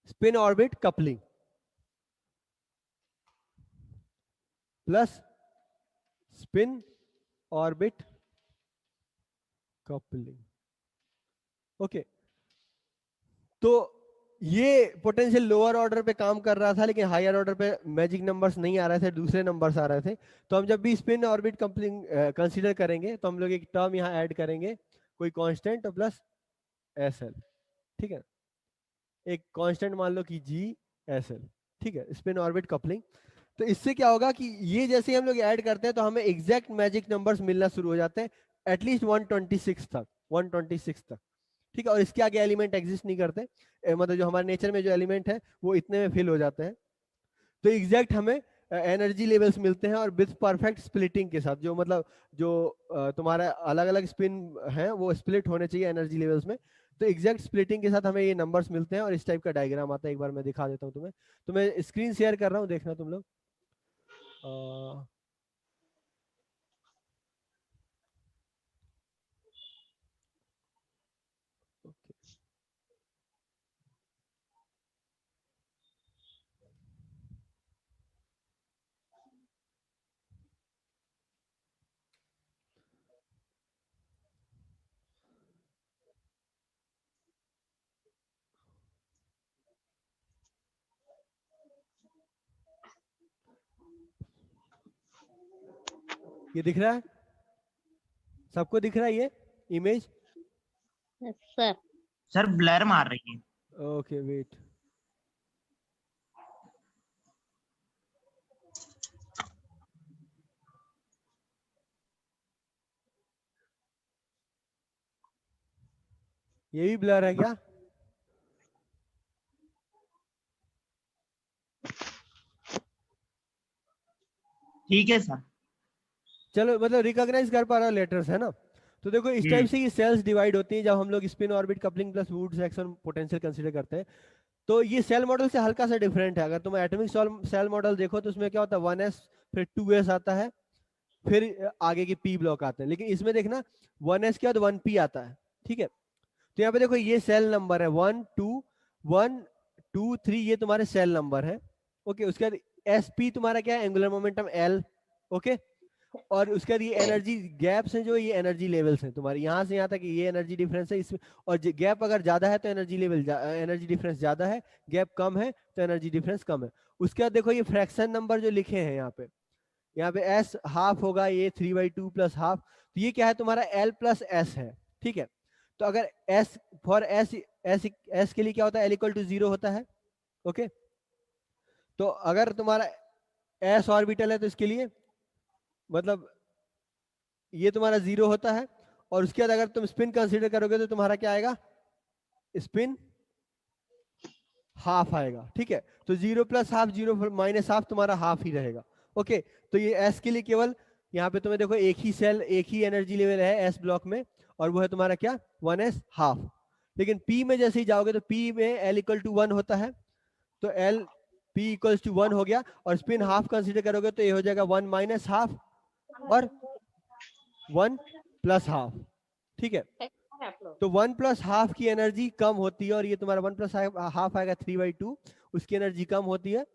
spin orbit coupling, plus spin orbit coupling. Okay, तो ये पोटेंशियल लोअर ऑर्डर पे काम कर रहा था लेकिन हायर ऑर्डर पे मैजिक नंबर्स नहीं आ रहे थे, दूसरे नंबर्स आ रहे थे। तो हम जब भी स्पिन ऑर्बिट कपलिंग कंसीडर करेंगे तो हम लोग एक टर्म यहाँ ऐड करेंगे, कोई कांस्टेंट प्लस एस एल। ठीक है, एक कांस्टेंट मान लो कि जी एस एल। ठीक है, स्पिन ऑर्बिट कपलिंग। तो इससे क्या होगा कि ये जैसे हम लोग ऐड करते हैं तो हमें एग्जैक्ट मैजिक नंबर्स मिलना शुरू हो जाते हैं, एटलीस्ट 126 तक, 126 तक। ठीक है, और इसके आगे एलिमेंट एग्जिस्ट नहीं करते। मतलब जो हमारे नेचर में जो एलिमेंट है वो इतने में फिल हो जाते हैं। तो एग्जैक्ट हमें एनर्जी लेवल्स मिलते हैं और विथ परफेक्ट स्प्लिटिंग के साथ, जो मतलब जो तुम्हारा अलग अलग स्पिन है वो स्प्लिट होने चाहिए एनर्जी लेवल्स में। तो एग्जैक्ट स्प्लिटिंग के साथ हमें ये नंबर्स मिलते हैं और इस टाइप का डायग्राम आता है। एक बार मैं दिखा देता हूँ तुम्हें। तो मैं स्क्रीन शेयर कर रहा हूँ, देखना तुम लोग। ये दिख रहा है, सबको दिख रहा है ये इमेज? सर सर ब्लर मार रही है। ओके वेट, ये भी ब्लर है क्या? ठीक है सर। चलो मतलब रिकॉग्नाइज कर पा रहा लेटर्स है ना? तो देखो इस टाइप से ये सेल्स डिवाइड होती हैं जब हम लोग spin orbit coupling plus would section potential consider करते हैं। तो ये सेल मॉडल से हल्का सा डिफरेंट है। अगर तुम एटॉमिक सेल मॉडल देखो तो उसमें क्या होता है, 1s फिर 2s आता है, फिर आगे के p ब्लॉक आते हैं। लेकिन इसमें देखना 1s के बाद 1p आता है, ठीक है? तो यहाँ पे देखो ये सेल नंबर है 1 2 1 2 3, ये तुम्हारे सेल नंबर है। ओके, उसके बाद sp तुम्हारा क्या है, एंगुलर मोमेंटम l। ओके, और उसके बाद ये एनर्जी गैप्स हैं, जो ये एनर्जी लेवल्स हैं तुम्हारे यहाँ से यहाँ तक, ये एनर्जी डिफरेंस है इसमें। और गैप अगर ज्यादा है तो एनर्जी लेवल एनर्जी डिफरेंस ज्यादा है, गैप कम है तो एनर्जी डिफरेंस कम है। उसके बाद देखो ये फ्रैक्शन नंबर जो लिखे हैं यहाँ पे s हाफ होगा, ये 3/2 प्लस हाफ, तो ये क्या है तुम्हारा l प्लस s है, ठीक है? तो अगर s फॉर s के लिए क्या होता है, l इक्वल टू 0 होता है। ओके, तो अगर तुम्हारा s ऑर्बिटल है तो इसके लिए मतलब ये तुम्हारा 0 होता है। और उसके बाद अगर तुम स्पिन कंसीडर करोगे तो तुम्हारा क्या आएगा, स्पिन हाफ आएगा, ठीक है? तो 0 प्लस हाफ, 0 माइनस हाफ, तुम्हारा हाफ ही रहेगा। ओके, तो ये एस के लिए केवल यहाँ पे तुम्हें देखो एक ही सेल, एक ही एनर्जी लेवल है एस ब्लॉक में, और वो है तुम्हारा क्या, 1s हाफ। लेकिन पी में जैसे ही जाओगे तो पी में एल इक्वल टू 1 होता है, तो एल पी इक्वल्स टू 1 हो गया। और स्पिन हाफ कंसीडर करोगे तो ये हो जाएगा 1 माइनस हाफ और 1 प्लस हाफ, ठीक है? तो 1 प्लस हाफ की एनर्जी कम होती है, और ये तुम्हारा 1 प्लस हाफ आएगा 3/2, उसकी एनर्जी कम होती है।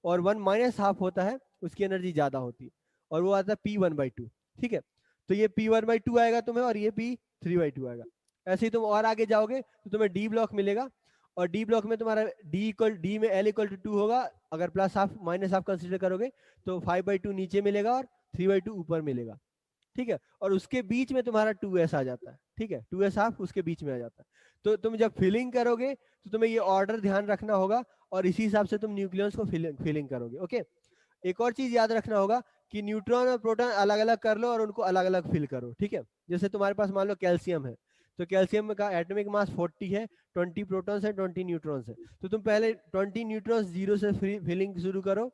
और 1 माइनस हाफ होता है, उसकी एनर्जी ज्यादा होती है, और वो आता है p1/2, ठीक है? तो ये p1/2 आएगा तुम्हें, और ये p3/2 आएगा। ऐसे ही तुम और आगे जाओगे तो तुम्हें डी ब्लॉक मिलेगा, और डी ब्लॉक में तुम्हारा डी में l इक्वल टू 2 होगा। अगर plus half minus half consider करोगे तो 5/2 नीचे मिलेगा और 3/2 ऊपर मिलेगा, ठीक है? और उसके बीच में तुम्हारा 2s आ जाता है, ठीक है? 2s हाफ उसके बीच में आ जाता है। तो तुम जब फिलिंग करोगे तो तुम्हें ये ऑर्डर ध्यान रखना होगा, और इसी हिसाब से तुम न्यूक्लियस को फिलिंग करोगे। ओके, एक और चीज याद रखना होगा कि न्यूट्रॉन और प्रोटॉन अलग अलग कर लो और उनको अलग अलग फिल करो, ठीक है? जैसे तुम्हारे पास मान लो कैल्शियम है, तो कैल्शियम का एटॉमिक मास 40 है, 20 प्रोटॉन्स है, 20 न्यूट्रॉन्स है। तो तुम पहले 20 न्यूट्रॉन्स जीरो से फिलिंग शुरू करो,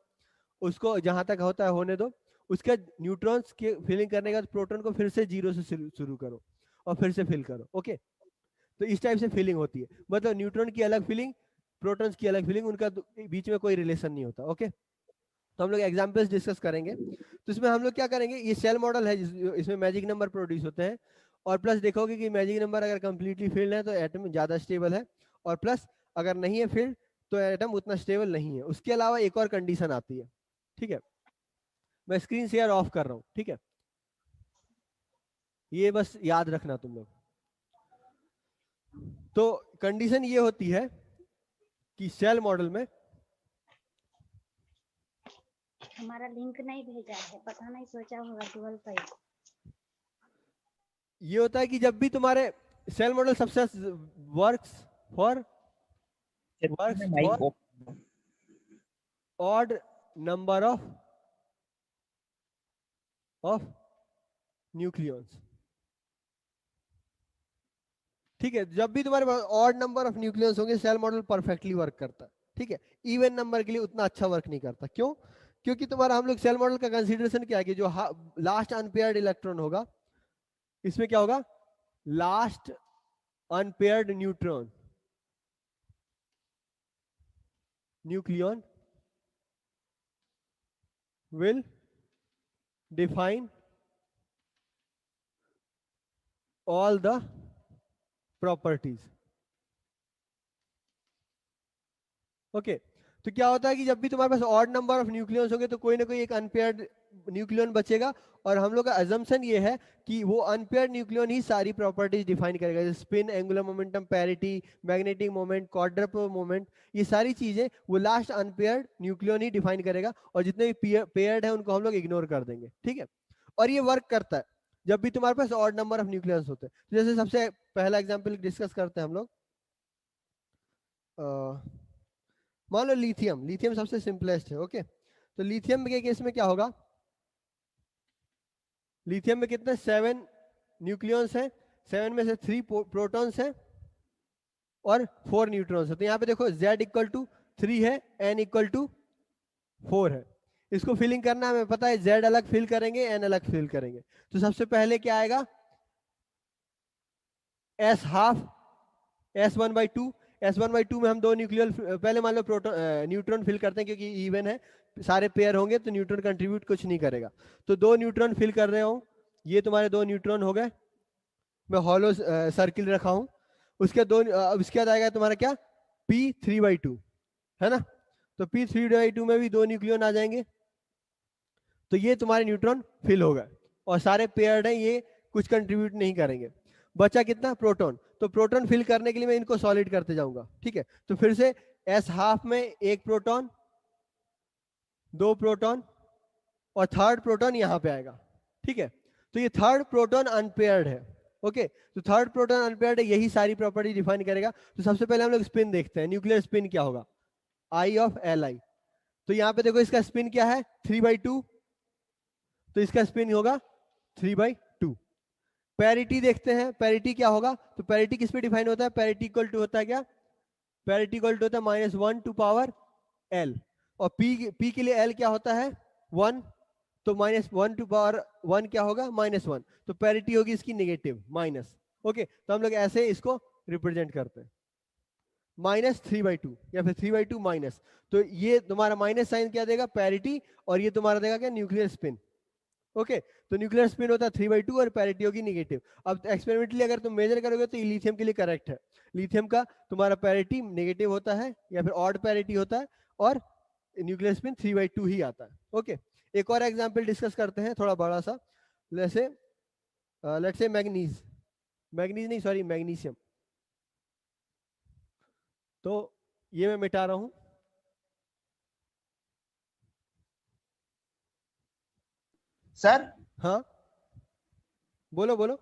उसको जहां तक होता है होने दो। उसके न्यूट्रॉन्स के फिलिंग करने के बाद प्रोटॉन को फिर से जीरो से शुरू करो और फिर से फिल करो। ओके, तो इस टाइप से फिलिंग होती है, मतलब न्यूट्रॉन की अलग फिलिंग, प्रोटॉन्स की अलग फिलिंग, उनका बीच में कोई रिलेशन नहीं होता। ओके, तो हम लोग एग्जांपल्स डिस्कस करेंगे। तो इसमें हम लोग क्या करेंगे, ये सेल मॉडल है इसमें मैजिक नंबर प्रोड्यूस होते हैं, और प्लस देखोगे कि मैजिक नंबर अगर कंप्लीटली फील्ड है तो एटम ज्यादा स्टेबल है, और प्लस अगर नहीं है फील्ड तो एटम उतना स्टेबल नहीं है। उसके अलावा एक और कंडीशन आती है, ठीक है? मैं स्क्रीन शेयर ऑफ कर रहा हूं, ठीक है? ये बस याद रखना तुम लोग। तो कंडीशन ये होती है कि सेल मॉडल में हमारा लिंक नहीं भेजा है, पता नहीं, सोचा होगा डुअल फाइल। ये होता है कि जब भी तुम्हारे सेल मॉडल सबसे works for odd number of nucleons, ठीक है? जब भी तुम्हारे पास ऑड नंबर ऑफ न्यूक्लियस होंगे सेल मॉडल परफेक्टली वर्क करता है, ठीक है? इवन नंबर के लिए उतना अच्छा वर्क नहीं करता। क्यों? क्योंकि तुम्हारा हम लोग सेल मॉडल का कंसीडरेशन क्या है कि जो लास्ट अनपेयर्ड इलेक्ट्रॉन होगा, इसमें क्या होगा, last unpaired nucleon will define all the properties. Okay, तो क्या होता है कि जब भी तुम्हारे पास ऑड नंबर ऑफ न्यूक्लियस होंगे तो कोई ना कोई एक अनपेयर्ड न्यूक्लियन बचेगा, और हम लोग का अजम्पशन ये है कि वो अनपेयर्ड न्यूक्लियन ही सारी प्रॉपर्टीज डिफाइन करेगा, जैसे spin, angular momentum, parity, magnetic moment, quadruple moment, ये सारी चीजें वो लास्ट अनपेयर्ड न्यूक्लियन ही डिफाइन करेगा, और जितने भी पेयर्ड है उनको हम लोग इग्नोर कर देंगे, ठीक है? और ये वर्क करता है जब भी तुम्हारे पास ऑड नंबर ऑफ न्यूक्लियस होते हैं। तो जैसे सबसे पहला एग्जांपल डिस्कस करते हैं हम लोग, मान लो लिथियम। लिथियम सबसे सिंपलेस्ट है। ओके, तो लिथियम के केस में क्या होगा, लिथियम में कितने 7 न्यूक्लियॉन्स हैं, 7 में से 3 प्रोटॉन्स हैं और 4 न्यूट्रॉन्स हैं। तो यहाँ पे देखो Z इक्वल टू 3 है, N इक्वल टू 4 है। इसको फिलिंग करना हमें पता है, Z अलग फिल करेंगे, N अलग फिल करेंगे। तो सबसे पहले क्या आएगा, S हाफ S1/2। S1/2 में हम 2 न्यूक्लियर, पहले मान लो प्रोटॉन न्यूट्रॉन फिल करते हैं क्योंकि इवन है, सारे पेयर होंगे तो न्यूट्रॉन कंट्रीब्यूट कुछ नहीं करेगा। तो 2 न्यूट्रॉन फिल कर रहे हूँ, ये तुम्हारे 2 न्यूट्रॉन हो गए, मैं हॉलो सर्किल रखा हूँ। उसके उसके बाद आएगा तुम्हारा क्या, P3/2 है ना। तो P3/2 में भी 2 न्यूक्लियन आ जाएंगे, तो ये तुम्हारे न्यूट्रॉन फिल होगा और सारे पेयर्ड हैं, ये कुछ कंट्रीब्यूट नहीं करेंगे। बचा कितना, प्रोटॉन। तो प्रोटॉन फिल करने के लिए मैं इनको सॉलिड करते जाऊंगा, ठीक है। तो फिर से S हाफ में 1 प्रोटॉन, 2 प्रोटॉन और थर्ड प्रोटॉन यहाँ पे आएगा, ठीक है। तो ये थर्ड प्रोटॉन अनपेयर्ड है। ओके, तो थर्ड प्रोटॉन अनपेयर्ड है, यही सारी प्रॉपर्टी डिफाइन करेगा। तो सबसे पहले हम लोग स्पिन देखते हैं, न्यूक्लियर स्पिन क्या होगा, I ऑफ Li। तो यहाँ पे देखो इसका स्पिन क्या है, 3/2, तो इसका स्पिन होगा 3/2। पैरिटी देखते हैं, पैरिटी क्या होगा, तो पैरिटी किस पे डिफाइन होता है, पैरिटी इक्वल टू होता है क्या, पैरिटी इक्वल टू होता है -1 टू पावर L। और P के लिए L क्या होता है 1, तो -1 टू पावर 1 क्या होगा -1। तो पैरिटी होगी इसकी नेगेटिव माइनस। ओके, तो हम लोग ऐसे इसको रिप्रेजेंट करते हैं, -3/2 या फिर 3/2 माइनस। तो ये तुम्हारा माइनस साइन क्या देगा, पैरिटी, और ये तुम्हारा देगा क्या, न्यूक्लियर स्पिन। ओके, तो न्यूक्लियर स्पिन होता है 3/2 और पैरिटी होगी नेगेटिव। अब एक्सपेरिमेंटली अगर तुम मेजर करोगे तो ये लिथियम के लिए करेक्ट है। लिथियम का तुम्हारा पैरिटी नेगेटिव होता है या फिर ऑड पैरिटी होता है और न्यूक्लियर स्पिन 3/2 ही आता है। ओके, एक और एग्जांपल डिस्कस करते हैं थोड़ा बड़ा सा, जैसे लेट्स से मैग्नीज, मैग्नीज नहीं सॉरी मैग्नीशियम। तो ये मैं मिटा रहा हूं, सर हाँ बोलो बोलो।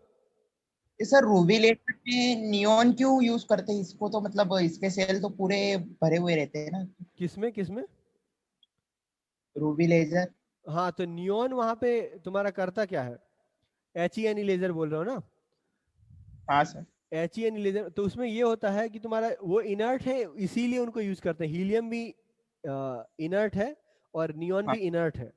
सर रूबी लेजर में नियॉन क्यों यूज करते हैं इसको, तो मतलब इसके सेल तो पूरे भरे हुए रहते हैं ना किसमें किसमें, रूबी लेजर। हाँ तो नियॉन वहां पे तुम्हारा करता क्या है, HENE लेजर बोल रहे हो ना, हाँ सर। HENE laser. तो उसमें ये होता है कि तुम्हारा वो इनर्ट है, इसीलिए उनको यूज करते हैं। हीलियम भी इनर्ट है और नियॉन हाँ भी इनर्ट है।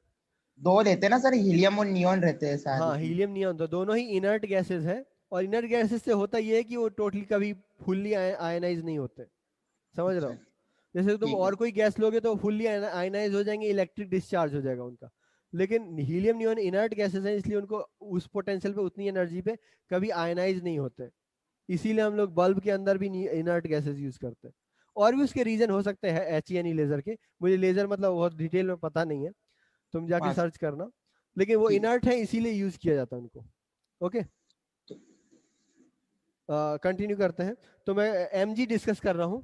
दो रहते हैं ना सर, हीलियम और नियॉन रहते हैं शायद हाँ उसमें। हीलियम नियॉन तो दोनों ही इनर्ट गैसेस है, और इनर्ट गैसेस से होता ये है कि वो टोटली कभी फुल्ली आयनाइज नहीं होते, समझ रहे अच्छा हो। जैसे तुम ठीक है। और कोई गैस लोगे तो फुल्ली आयनाइज हो जाएंगे, इलेक्ट्रिक डिस्चार्ज हो जाएगा उनका। लेकिन हीलियम नियॉन इनर्ट गैसेस हैं, इसलिए उनको उस पोटेंशियल पे, उतनी एनर्जी पे कभी आयनाइज नहीं होते। इसीलिए हम लोग बल्ब के अंदर भी इनर्ट गैसेस यूज करते हैं। और भी उसके रीजन हो सकते हैं HENE लेजर के, मुझे लेजर मतलब बहुत डिटेल में पता नहीं है, तुम जाके हाँ सर्च करना। लेकिन वो ठीक। इनर्ट है इसीलिए यूज किया जाता है उनको। ओके, कंटिन्यू करते हैं। तो मैं Mg डिस्कस कर रहा हूँ।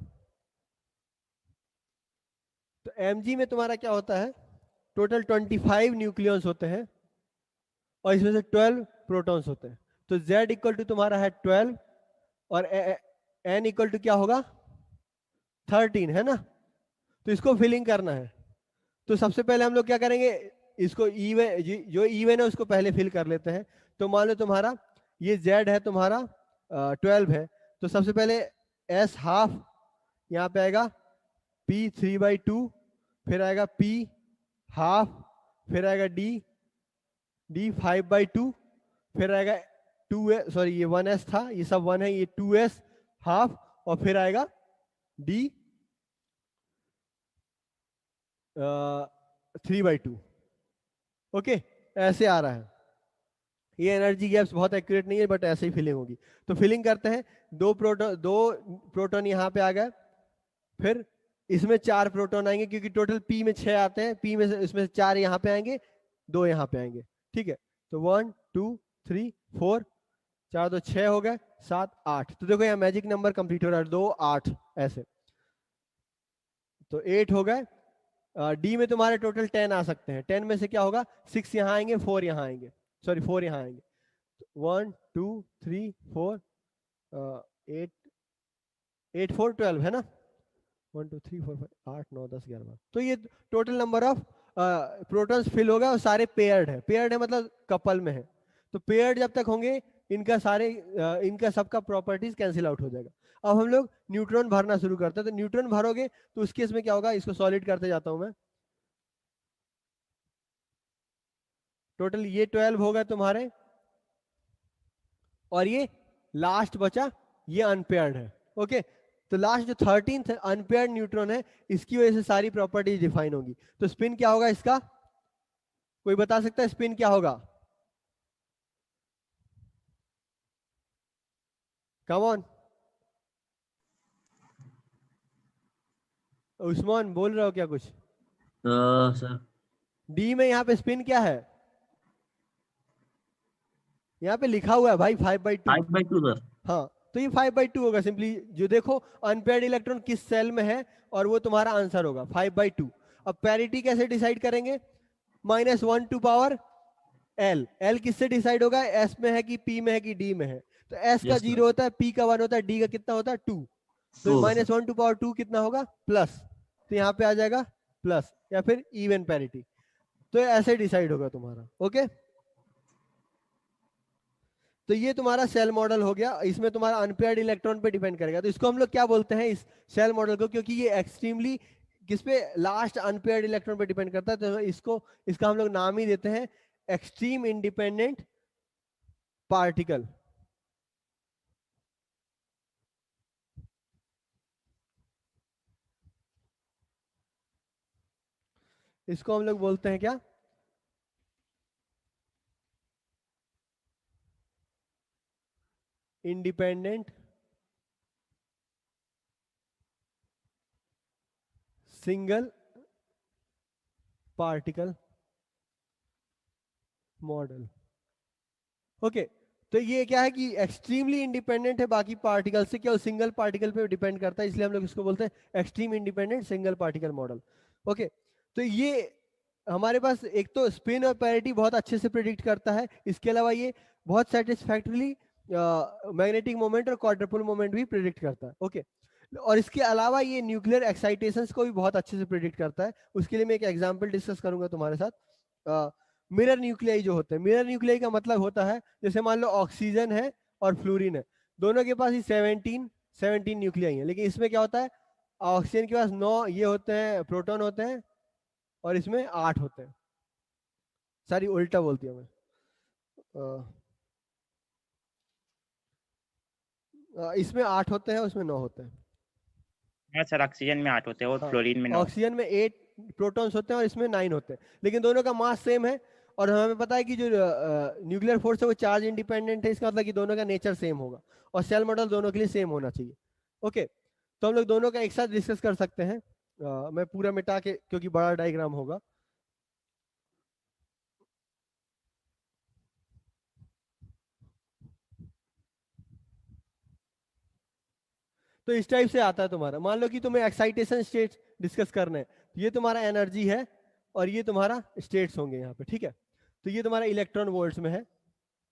तो Mg में तुम्हारा क्या होता है, टोटल 25 न्यूक्लियॉन्स होते हैं और इसमें से 12 प्रोटॉन्स होते हैं। तो Z इक्वल टू तुम्हारा है 12 और N इक्वल टू क्या होगा 13, है ना। तो इसको फिलिंग करना है। तो सबसे पहले हम लोग क्या करेंगे, इसको इवन, जो इवन है उसको पहले फिल कर लेते हैं। तो मान लो तुम्हारा ये Z है तुम्हारा 12 है, तो सबसे पहले S हाफ यहाँ पे आएगा P3/2, फिर आएगा P हाफ, फिर आएगा D 5/2, फिर आएगा 2S, सॉरी ये 1S था, ये सब 1 है, ये 2S हाफ, और फिर आएगा D 3/2। ओके, ऐसे आ रहा है। ये एनर्जी गैप्स बहुत एक्यूरेट नहीं है बट ऐसे ही फिलिंग होगी। तो फिलिंग करते हैं, 2 प्रोटॉन यहाँ पे आ गए, फिर इसमें 4 प्रोटॉन आएंगे क्योंकि टोटल P में 6 आते हैं, P में से इसमें से 4 यहाँ पे आएंगे, 2 यहाँ पे आएंगे, ठीक है। तो 1 2 3 4, 4 2 6 हो गए, 7 8। तो देखो यहाँ मैजिक नंबर कंप्लीट हो रहा है, 2 8 ऐसे, तो 8 हो गए। डी में तुम्हारे टोटल 10 आ सकते हैं, 10 में से क्या होगा 6 यहाँ आएंगे, 4 यहाँ आएंगे, सॉरी 4 यहाँ आएंगे, 1 2 3 4 8 8 4 12 है ना, 1 2 3 4 5 8 9 10 11 12, तो ये total number of protons fill होगा और सारे पेयर्ड है, पेयर्ड है मतलब कपल में है, तो पेयर्ड जब तक होंगे इनका सारे इनका सबका प्रॉपर्टीज कैंसिल आउट हो जाएगा। अब हम लोग न्यूट्रॉन भरना शुरू करते हैं, तो न्यूट्रॉन भरोगे तो उस केस में क्या होगा, इसको सॉलिड करते जाता हूं मैं, टोटल ये 12 होगा तुम्हारे, और ये लास्ट बचा ये अनपेयर्ड है। ओके, तो लास्ट जो 13th अनपेयर्ड न्यूट्रॉन है इसकी वजह से सारी प्रॉपर्टीज डिफाइन होगी। तो स्पिन क्या होगा इसका, कोई बता सकता है स्पिन क्या होगा? कम ऑन, उस्मान बोल रहे हो क्या कुछ? सर डी में यहाँ पे स्पिन क्या है, यहाँ पे लिखा हुआ है भाई 5/2। 5/2 सर। हाँ, तो ये 5/2 होगा सिंपली, जो देखो अनपेयर्ड इलेक्ट्रॉन किस सेल में है और वो तुम्हारा आंसर होगा 5/2। अब पैरिटी कैसे डिसाइड करेंगे, -1 टू पावर एल, एल किससे डिसाइड होगा, एस में है कि पी में है कि डी में है, तो एस का Yes, 0 होता है, पी का 1 होता है, डी का कितना होता है 2, तो Two, -1 टू पावर 2 कितना होगा प्लस, तो यहाँ पे आ जाएगा प्लस या फिर इवन पैरिटी, तो ऐसे डिसाइड होगा तुम्हारा। ओके, तो ये तुम्हारा सेल मॉडल हो गया, इसमें तुम्हारा अनपेयर्ड इलेक्ट्रॉन पे डिपेंड करेगा, तो इसको हम लोग क्या बोलते हैं इस सेल मॉडल को, क्योंकि ये एक्सट्रीमली किस पे, लास्ट अनपेयर्ड इलेक्ट्रॉन पे डिपेंड करता है, तो इसको इसका हम लोग नाम ही देते हैं एक्सट्रीम इंडिपेंडेंट पार्टिकल। इसको हम लोग बोलते हैं क्या, independent single particle model. Okay, तो ये क्या है कि एक्सट्रीमली इंडिपेंडेंट है बाकी पार्टिकल से, क्या सिंगल पार्टिकल पे डिपेंड करता है, इसलिए हम लोग इसको बोलते हैं extreme independent single particle model. Okay, तो ये हमारे पास एक तो स्पिन और पैरिटी बहुत अच्छे से प्रिडिक्ट करता है, इसके अलावा ये बहुत सेटिस्फैक्टरली मैग्नेटिक मोमेंट और क्वाड्रुपल मोमेंट भी प्रिडिक्ट करता है। ओके, और इसके अलावा ये न्यूक्लियर एक्साइटेशंस को भी बहुत अच्छे से प्रिडिक्ट करता है। उसके लिए मैं एक एग्जांपल डिस्कस करूंगा तुम्हारे साथ। मिरर न्यूक्लियाई जो होते हैं, मिरर न्यूक्लियाई का मतलब होता है जैसे मान लो ऑक्सीजन है और फ्लोरीन है, दोनों के पास ही 17 न्यूक्लियाई है, लेकिन इसमें क्या होता है, ऑक्सीजन के पास 9 ये होते हैं प्रोटॉन होते हैं और इसमें 8 होते हैं, सारी उल्टा बोलती हूँ मैं, इसमें 8 होते हैं उसमें 9 होते हैं। हाँ सर, ऑक्सीजन में 8 होते हैं और हाँ, फ्लोरीन में 9। ऑक्सीजन में 8 प्रोटॉन्स होते हैं और इसमें 9 होते हैं, लेकिन दोनों का मास सेम है, और हमें पता है कि जो न्यूक्लियर फोर्स है वो चार्ज इंडिपेंडेंट है, इसका मतलब कि दोनों का नेचर सेम होगा, और सेल मॉडल दोनों के लिए सेम होना चाहिए। ओके, तो हम लोग दोनों का एक साथ डिस्कस कर सकते हैं। मैं पूरा मिटा के, क्योंकि बड़ा डायग्राम होगा। तो इस टाइप से आता है तुम्हारा, मान लो कि तुम्हें एक्साइटेशन स्टेट्स डिस्कस करने हैं, ये तुम्हारा एनर्जी है और ये तुम्हारा स्टेट्स होंगे यहाँ पे, ठीक है, तो ये तुम्हारा इलेक्ट्रॉन वोल्ट्स में है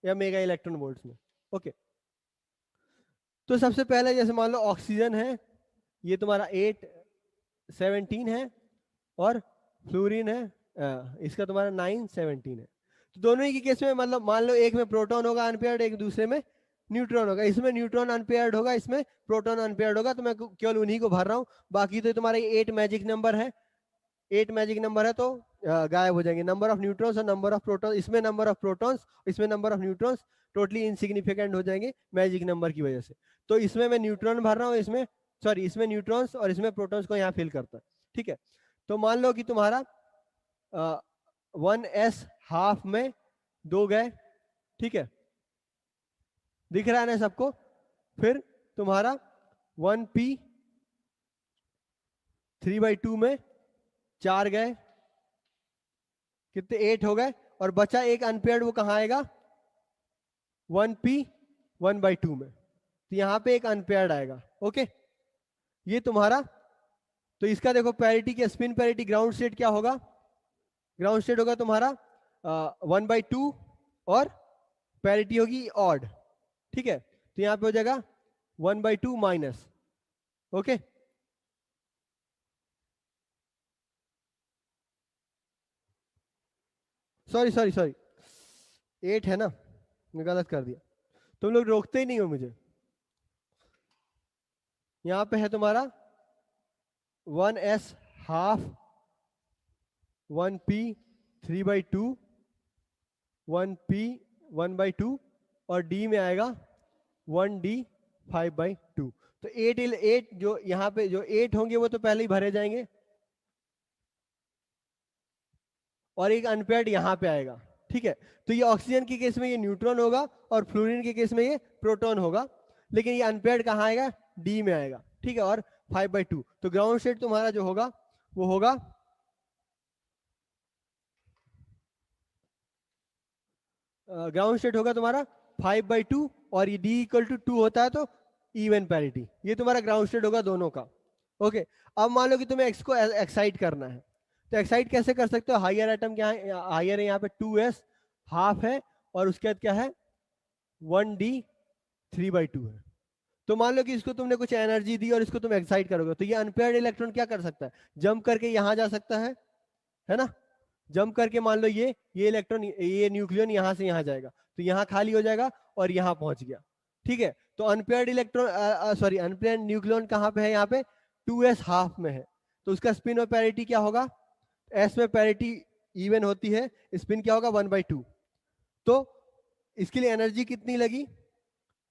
या मेगा इलेक्ट्रॉन वोल्ट्स में। ओके, तो सबसे पहले जैसे मान लो ऑक्सीजन है, ये तुम्हारा 8 17 है, और फ्लोरीन है इसका तुम्हारा 9 17 है, तो दोनों ही के केस में मतलब मान लो एक में प्रोटॉन होगा अनपेयर्ड, एक दूसरे में न्यूट्रॉन होगा, इसमें न्यूट्रॉन अनपेयर्ड होगा, इसमें प्रोटॉन अनपेयर्ड होगा, तो मैं केवल उन्हीं को भर रहा हूँ, बाकी तो तुम्हारा 8 मैजिक नंबर है, 8 मैजिक नंबर है तो गायब हो जाएंगे, नंबर ऑफ न्यूट्रॉन्स और नंबर ऑफ प्रोटॉन्स, इसमें नंबर ऑफ प्रोटॉन्स इसमें number of neutrons totally insignificant हो जाएंगे मैजिक नंबर की वजह से, तो इसमें मैं न्यूट्रॉन भर रहा हूँ, इसमें सॉरी इसमें न्यूट्रॉन्स और इसमें प्रोटॉन्स को यहाँ फिल करता है, ठीक है। तो मान लो कि तुम्हारा 1s हाफ में 2 गए, ठीक है, दिख रहा है ना सबको, फिर तुम्हारा 1p 3/2 में 4 गए, कितने 8 हो गए, और बचा एक अनपेयर्ड, वो कहाँ आएगा 1p 1/2 में, तो यहाँ पे एक अनपेयर्ड आएगा। ओके, ये तुम्हारा, तो इसका देखो पैरिटी के स्पिन पैरिटी ग्राउंड स्टेट क्या होगा, ग्राउंड स्टेट होगा तुम्हारा 1/2 और पैरिटी होगी ऑड, ठीक है। तो यहाँ पे हो जाएगा 1/2 minus, okay. Sorry sorry sorry, 8 है ना, मैं गलत कर दिया। तुम लोग रोकते ही नहीं हो मुझे। यहाँ पे है तुम्हारा 1s हाफ, 1p 3/2, 1p 1/2 और d में आएगा 1d 5/2। तो 8 जो यहाँ पे जो 8 होंगे वो तो पहले ही भरे जाएंगे, और एक अनपेयर्ड यहाँ पे आएगा, ठीक है। तो ये ऑक्सीजन के केस में ये न्यूट्रॉन होगा और फ्लोरीन के केस में ये प्रोटॉन होगा, लेकिन ये अनपेयर्ड कहाँ आएगा, डी में आएगा, ठीक है। और 5/2, तो ग्राउंड स्टेट तुम्हारा जो होगा वो होगा ग्राउंड स्टेट होगा तुम्हारा 5/2, और ये D = 2 होता है तो इवन पैरिटी, ये तुम्हारा ग्राउंड स्टेट होगा दोनों का, ओके। अब मान लो कि तुम्हें एक्स को एक्साइट करना है, तो एक्साइट कैसे कर सकते हो, हायर एटम क्या है, हायर है यहाँ पे 2s हाफ है, और उसके बाद क्या है 1d 3/2 है। तो मान लो कि इसको तुमने कुछ एनर्जी दी और इसको तुम एक्साइट करोगे, तो ये अनपेयर्ड इलेक्ट्रॉन क्या कर सकता है, जंप करके यहाँ जा सकता है ना। जंप करके मान लो ये इलेक्ट्रॉन, ये न्यूक्लियन यहाँ से यहाँ जाएगा, तो यहाँ खाली हो जाएगा और यहाँ पहुंच गया, ठीक है। तो unpaired electron sorry unpaired nucleon कहाँ पे है, यहाँ पे 2s हाफ में है, तो उसका स्पिन और पैरिटी क्या होगा, s में पैरिटी इवन होती है, स्पिन क्या होगा 1/2। तो इसके लिए एनर्जी कितनी लगी,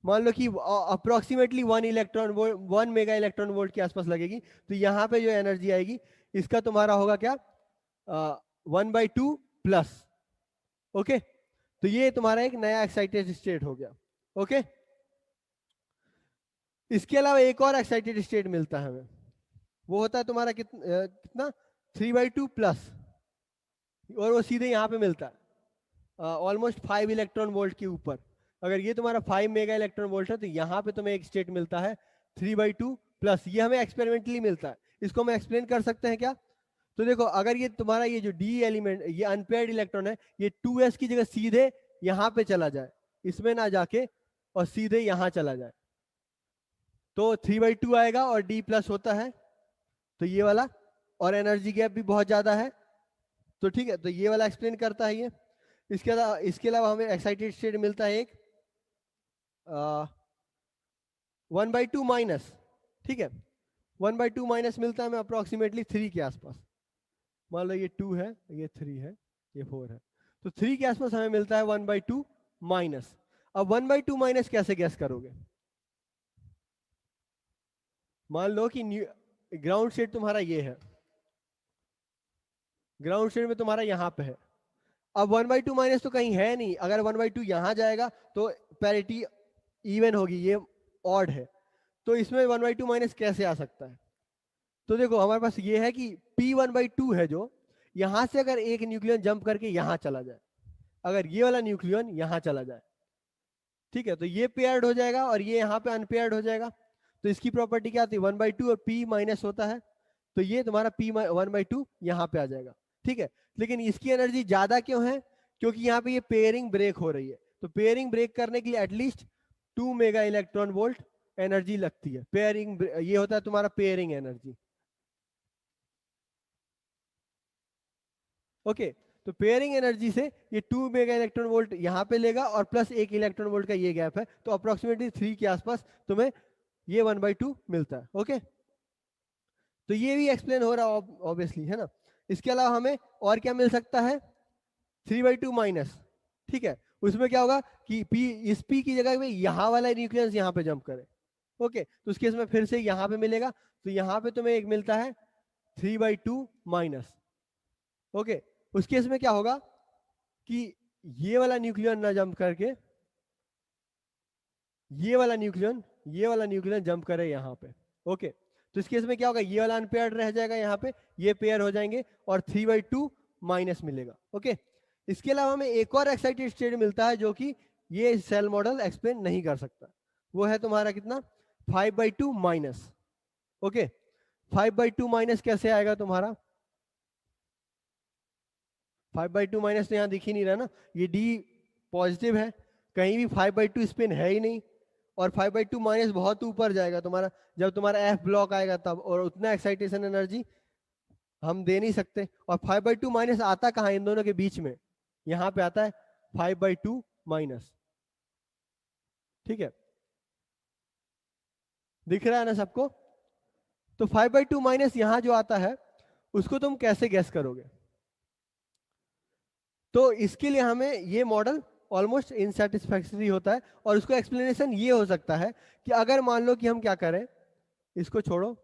मान लो कि अप्रोक्सीमेटली 1 मेगा इलेक्ट्रॉन वोल्ट के आसपास लगेगी। तो यहाँ पे जो एनर्जी आएगी इसका तुम्हारा होगा क्या 1/2 प्लस, ओके। तो ये तुम्हारा एक नया एक्साइटेड स्टेट हो गया, ओके। इसके अलावा एक और एक्साइटेड स्टेट मिलता है हमें, वो होता है तुम्हारा कितना 3/2 प्लस, और वो सीधे यहाँ पे मिलता है ऑलमोस्ट 5 इलेक्ट्रॉन वोल्ट के ऊपर। अगर ये तुम्हारा 5 मेगा इलेक्ट्रॉन वोल्ट है तो यहाँ पे तुम्हें एक स्टेट मिलता है 3/2 प्लस, ये हमें एक्सपेरिमेंटली मिलता है। इसको हम एक्सप्लेन कर सकते हैं क्या, तो देखो अगर ये तुम्हारा ये जो डी एलिमेंट, ये अनपेयर्ड इलेक्ट्रॉन है, ये 2s की जगह सीधे यहाँ पे चला जाए, इसमें ना जाके और सीधे यहाँ चला जाए, तो 3/2 आएगा और d प्लस होता है, तो ये वाला, और एनर्जी गैप भी बहुत ज्यादा है, तो ठीक है। तो ये वाला एक्सप्लेन करता है ये। इसके अलावा हमें एक्साइटेड स्टेट मिलता है एक 1/2 माइनस, ठीक है। 1/2 माइनस मिलता है हमें अप्रोक्सीमेटली 3 के आसपास। मान लो ये 2 है, ये 3 है, ये 4 है, तो 3 के आसपास हमें मिलता है 1/2 माइनस। अब 1/2 माइनस कैसे गैस करोगे, मान लो कि ग्राउंड स्टेट तुम्हारा ये है, ग्राउंड स्टेट में तुम्हारा यहाँ पे है। अब 1/2 माइनस तो कहीं है नहीं, अगर 1/2 यहाँ जाएगा तो पैरिटी इवन होगी, ये ऑड है, तो इसमें 1/2 माइनस कैसे आ सकता है। तो देखो हमारे पास ये है कि P 1/2 है, जो यहां से अगर एक न्यूक्लियन जंप करके यहां चला जाए, अगर ये वाला न्यूक्लियन यहां चला जाए, ठीक है, तो ये पेयर्ड हो जाएगा और ये यहाँ पे अनपेयर्ड हो जाएगा। तो इसकी प्रॉपर्टी क्या आती है 1/2 और P माइनस होता है, तो ये तुम्हारा P 1/2 यहाँ पे आ जाएगा, ठीक है। लेकिन इसकी एनर्जी ज्यादा क्यों है, क्योंकि यहाँ पे ये पेयरिंग ब्रेक हो रही है, तो पेयरिंग ब्रेक करने के लिए at least 2 mega electron volt energy लगती है। पेयरिंग ये होता है तुम्हारा पेयरिंग एनर्जी, ओके। तो पेयरिंग एनर्जी से ये 2 मेगा इलेक्ट्रॉन वोल्ट यहाँ पे लेगा और प्लस 1 इलेक्ट्रॉन वोल्ट का ये गैप है, तो अप्रोक्सीमेटली 3 के आसपास तुम्हें ये 1/2 मिलता है, ओके। तो ये भी एक्सप्लेन हो रहा है ऑब्वियसली, है ना। इसके अलावा हमें और क्या मिल सकता है 3/2 माइनस, ठीक है। उसमें क्या होगा कि P, इस P की जगह में यहाँ वाला न्यूक्लियस यहाँ पे जंप करे, ओके। तो उस केस में फिर से यहाँ पे मिलेगा, तो यहाँ पे तुम्हें एक मिलता है 3/2 माइनस, ओके। उस केस में क्या होगा कि ये वाला न्यूक्लियन ना जंप करके ये वाला न्यूक्लियन जंप करे यहाँ पे, ओके। तो इस केस में क्या होगा, ये वाला अनपेयर्ड रह जाएगा यहाँ पे, ये पेयर हो जाएंगे और 3/2 माइनस मिलेगा, ओके। इसके अलावा हमें एक और एक्साइटेड स्टेट मिलता है जो कि ये सेल मॉडल एक्सप्लेन नहीं कर सकता, वो है तुम्हारा कितना 5/2 माइनस, ओके। 5/2 माइनस कैसे आएगा तुम्हारा, 5/2 माइनस तो यहाँ दिख ही नहीं रहा ना, ये D पॉजिटिव है, कहीं भी 5/2 स्पिन है ही नहीं, और 5/2 माइनस बहुत ऊपर जाएगा तुम्हारा, जब तुम्हारा एफ ब्लॉक आएगा तब, और उतना एक्साइटेशन एनर्जी हम दे नहीं सकते। और 5/2 माइनस आता कहाँ, इन दोनों के बीच में, यहाँ पे आता है 5/2 माइनस। ठीक है, दिख रहा है ना सबको? तो 5/2 माइनस यहां जो आता है उसको तुम कैसे गैस करोगे? तो इसके लिए हमें ये मॉडल ऑलमोस्ट इनसेटिस्फैक्टरी होता है, और उसको एक्सप्लेनेशन ये हो सकता है कि अगर मान लो कि हम क्या करें, इसको छोड़ो,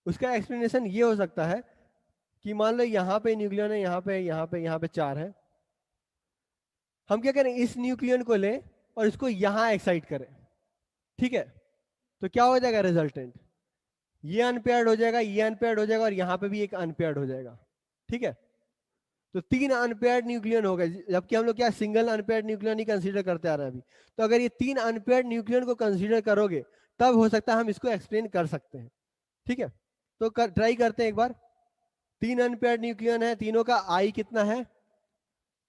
उसका एक्सप्लेनेशन ये हो सकता है कि मान लो यहाँ पे न्यूक्लियन है, यहाँ पे यहाँ पे यहाँ पे 4 है, हम क्या करें, इस न्यूक्लियन को लें और इसको यहाँ एक्साइट करें। ठीक है, तो क्या हो जाएगा रिजल्टेंट, ये अनपेयर्ड हो जाएगा, ये अनपेयर्ड हो जाएगा, और यहाँ पे भी एक अनपेयर्ड हो जाएगा। ठीक है, तो 3 अनपेयर्ड न्यूक्लियन हो गए, जबकि हम लोग क्या सिंगल अनपेयर्ड न्यूक्लियन ही कंसीडर करते आ रहे हैं अभी। तो अगर ये 3 अनपेयर्ड न्यूक्लियन को कंसीडर करोगे तब हो सकता है हम इसको एक्सप्लेन कर सकते हैं। ठीक है, तो ट्राई करते हैं एक बार। 3 अनपेयर्ड न्यूक्लियन है, तीनों का आई कितना है,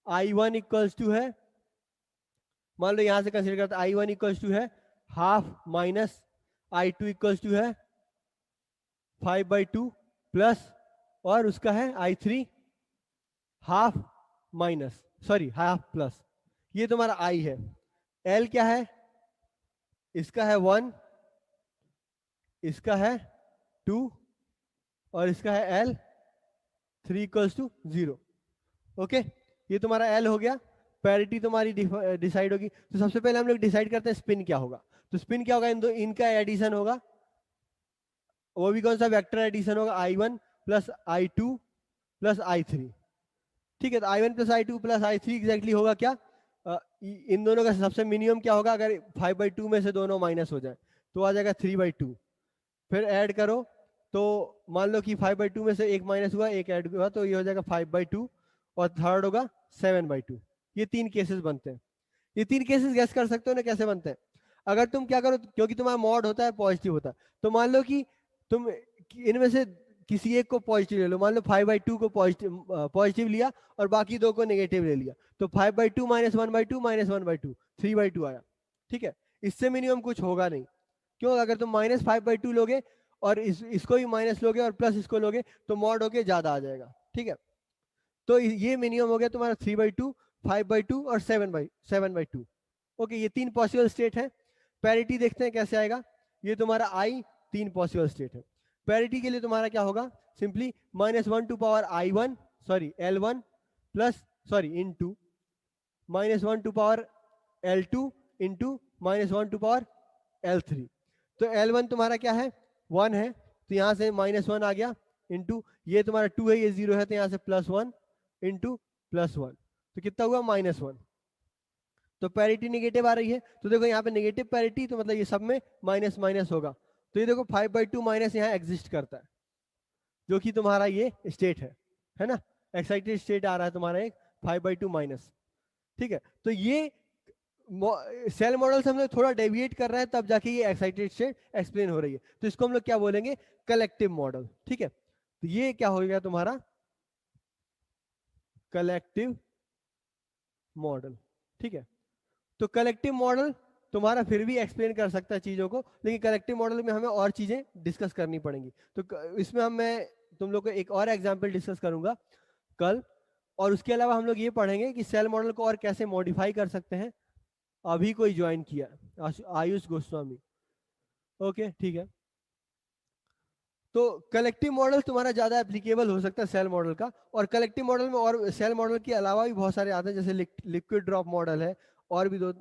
I1 इक्वल्स टू है, मान लो यहां से कंसीडर करते हैं, I1 इक्वल्स टू है half minus I2 equals to है 5/2 प्लस, और उसका है I3 half minus, sorry half plus, ये तुम्हारा I है। L क्या है, इसका है 1, इसका है 2, और इसका है L 3 इक्वल्स टू 0। ओके, ये तुम्हारा L हो गया, पैरिटी तुम्हारी डिसाइड होगी। तो सबसे पहले हम लोग डिसाइड करते हैं स्पिन क्या होगा। तो स्पिन क्या होगा, इनका एडिशन होगा, वो भी कौन सा वेक्टर एडिशन होगा, I1 plus I2 plus I3। ठीक है, तो I1 plus I2 plus I3 exactly होगा क्या, इन दोनों का सबसे मिनिमम क्या होगा, अगर 5/2 में से दोनों माइनस हो जाए तो आ जाएगा 3/2, फिर ऐड करो तो मान लो कि 5/2 में से एक माइनस हुआ, एक ऐड हुआ, तो ये हो जाएगा 5/2, और थर्ड होगा 7/2। ये 3 केसेस बनते हैं। ये 3 केसेस गैस कर सकते हो ना कैसे बनते हैं? अगर तुम क्या करो, क्योंकि तुम्हारा मॉड होता है पॉजिटिव होता है, तो मान लो कि तुम इनमें से किसी एक को पॉजिटिव ले लो, मान लो 5/2 को पॉजिटिव लिया और बाकी 2 को नेगेटिव ले लिया, तो 5/2 माइनस 1/2 माइनस 1/2 3/2 आया। ठीक है, इससे मिनिमम कुछ होगा नहीं। क्यों, अगर तुम माइनस 5/2 लोगे और इसको भी माइनस लोगे और प्लस इसको लोगे तो मॉड होके ज्यादा आ जाएगा। ठीक है, तो ये मिनिमम हो गया तुम्हारा 3/2, 5/2 और 7/2। ओके, ये 3 पॉसिबल स्टेट है। पैरिटी देखते हैं कैसे आएगा। ये तुम्हारा I 3 पॉसिबल स्टेट है। पैरिटी के लिए तुम्हारा क्या होगा, simply -1 to power I1 sorry L1 plus sorry into -1 to power L2 into -1 to power L3। तो L1 तुम्हारा क्या है 1 है, तो यहाँ से -1 आ गया, इंटू ये तुम्हारा 2 है, ये 0 है, तो यहाँ से +1 इंटू +1, तो कितना हुआ -1। तो पैरिटी नेगेटिव आ रही है, तो देखो यहाँ पे नेगेटिव पैरिटी, तो मतलब ये सब में माइनस माइनस होगा। तो ये देखो 5/2 माइनस यहाँ एग्जिस्ट करता है, जो कि तुम्हारा ये स्टेट है ना, एक्साइटेड स्टेट आ रहा है तुम्हारा एक 5/2 माइनस। ठीक है, तो ये सेल मॉडल से हम लोग थोड़ा डेविएट कर रहे हैं, तब जाके ये एक्साइटेड स्टेट एक्सप्लेन हो रही है। तो इसको हम लोग क्या बोलेंगे, कलेक्टिव मॉडल। ठीक है, तो ये क्या हो गया तुम्हारा कलेक्टिव मॉडल। ठीक है, तो कलेक्टिव मॉडल तुम्हारा फिर भी एक्सप्लेन कर सकता है चीजों को, लेकिन कलेक्टिव मॉडल में हमें और चीजें डिस्कस करनी पड़ेंगी। तो इसमें मैं तुम लोग को एक और एग्जांपल डिस्कस करूंगा कल, और उसके अलावा हम लोग ये पढ़ेंगे कि सेल मॉडल को और कैसे मॉडिफाई कर सकते हैं। अभी कोई ज्वाइन किया, आयुष गोस्वामी। ओके, ठीक है, तो कलेक्टिव मॉडल तुम्हारा ज्यादा एप्लीकेबल हो सकता है सेल मॉडल का, और कलेक्टिव मॉडल में और सेल मॉडल के अलावा भी बहुत सारे आते हैं, जैसे लिक्विड ड्रॉप मॉडल है, और भी 2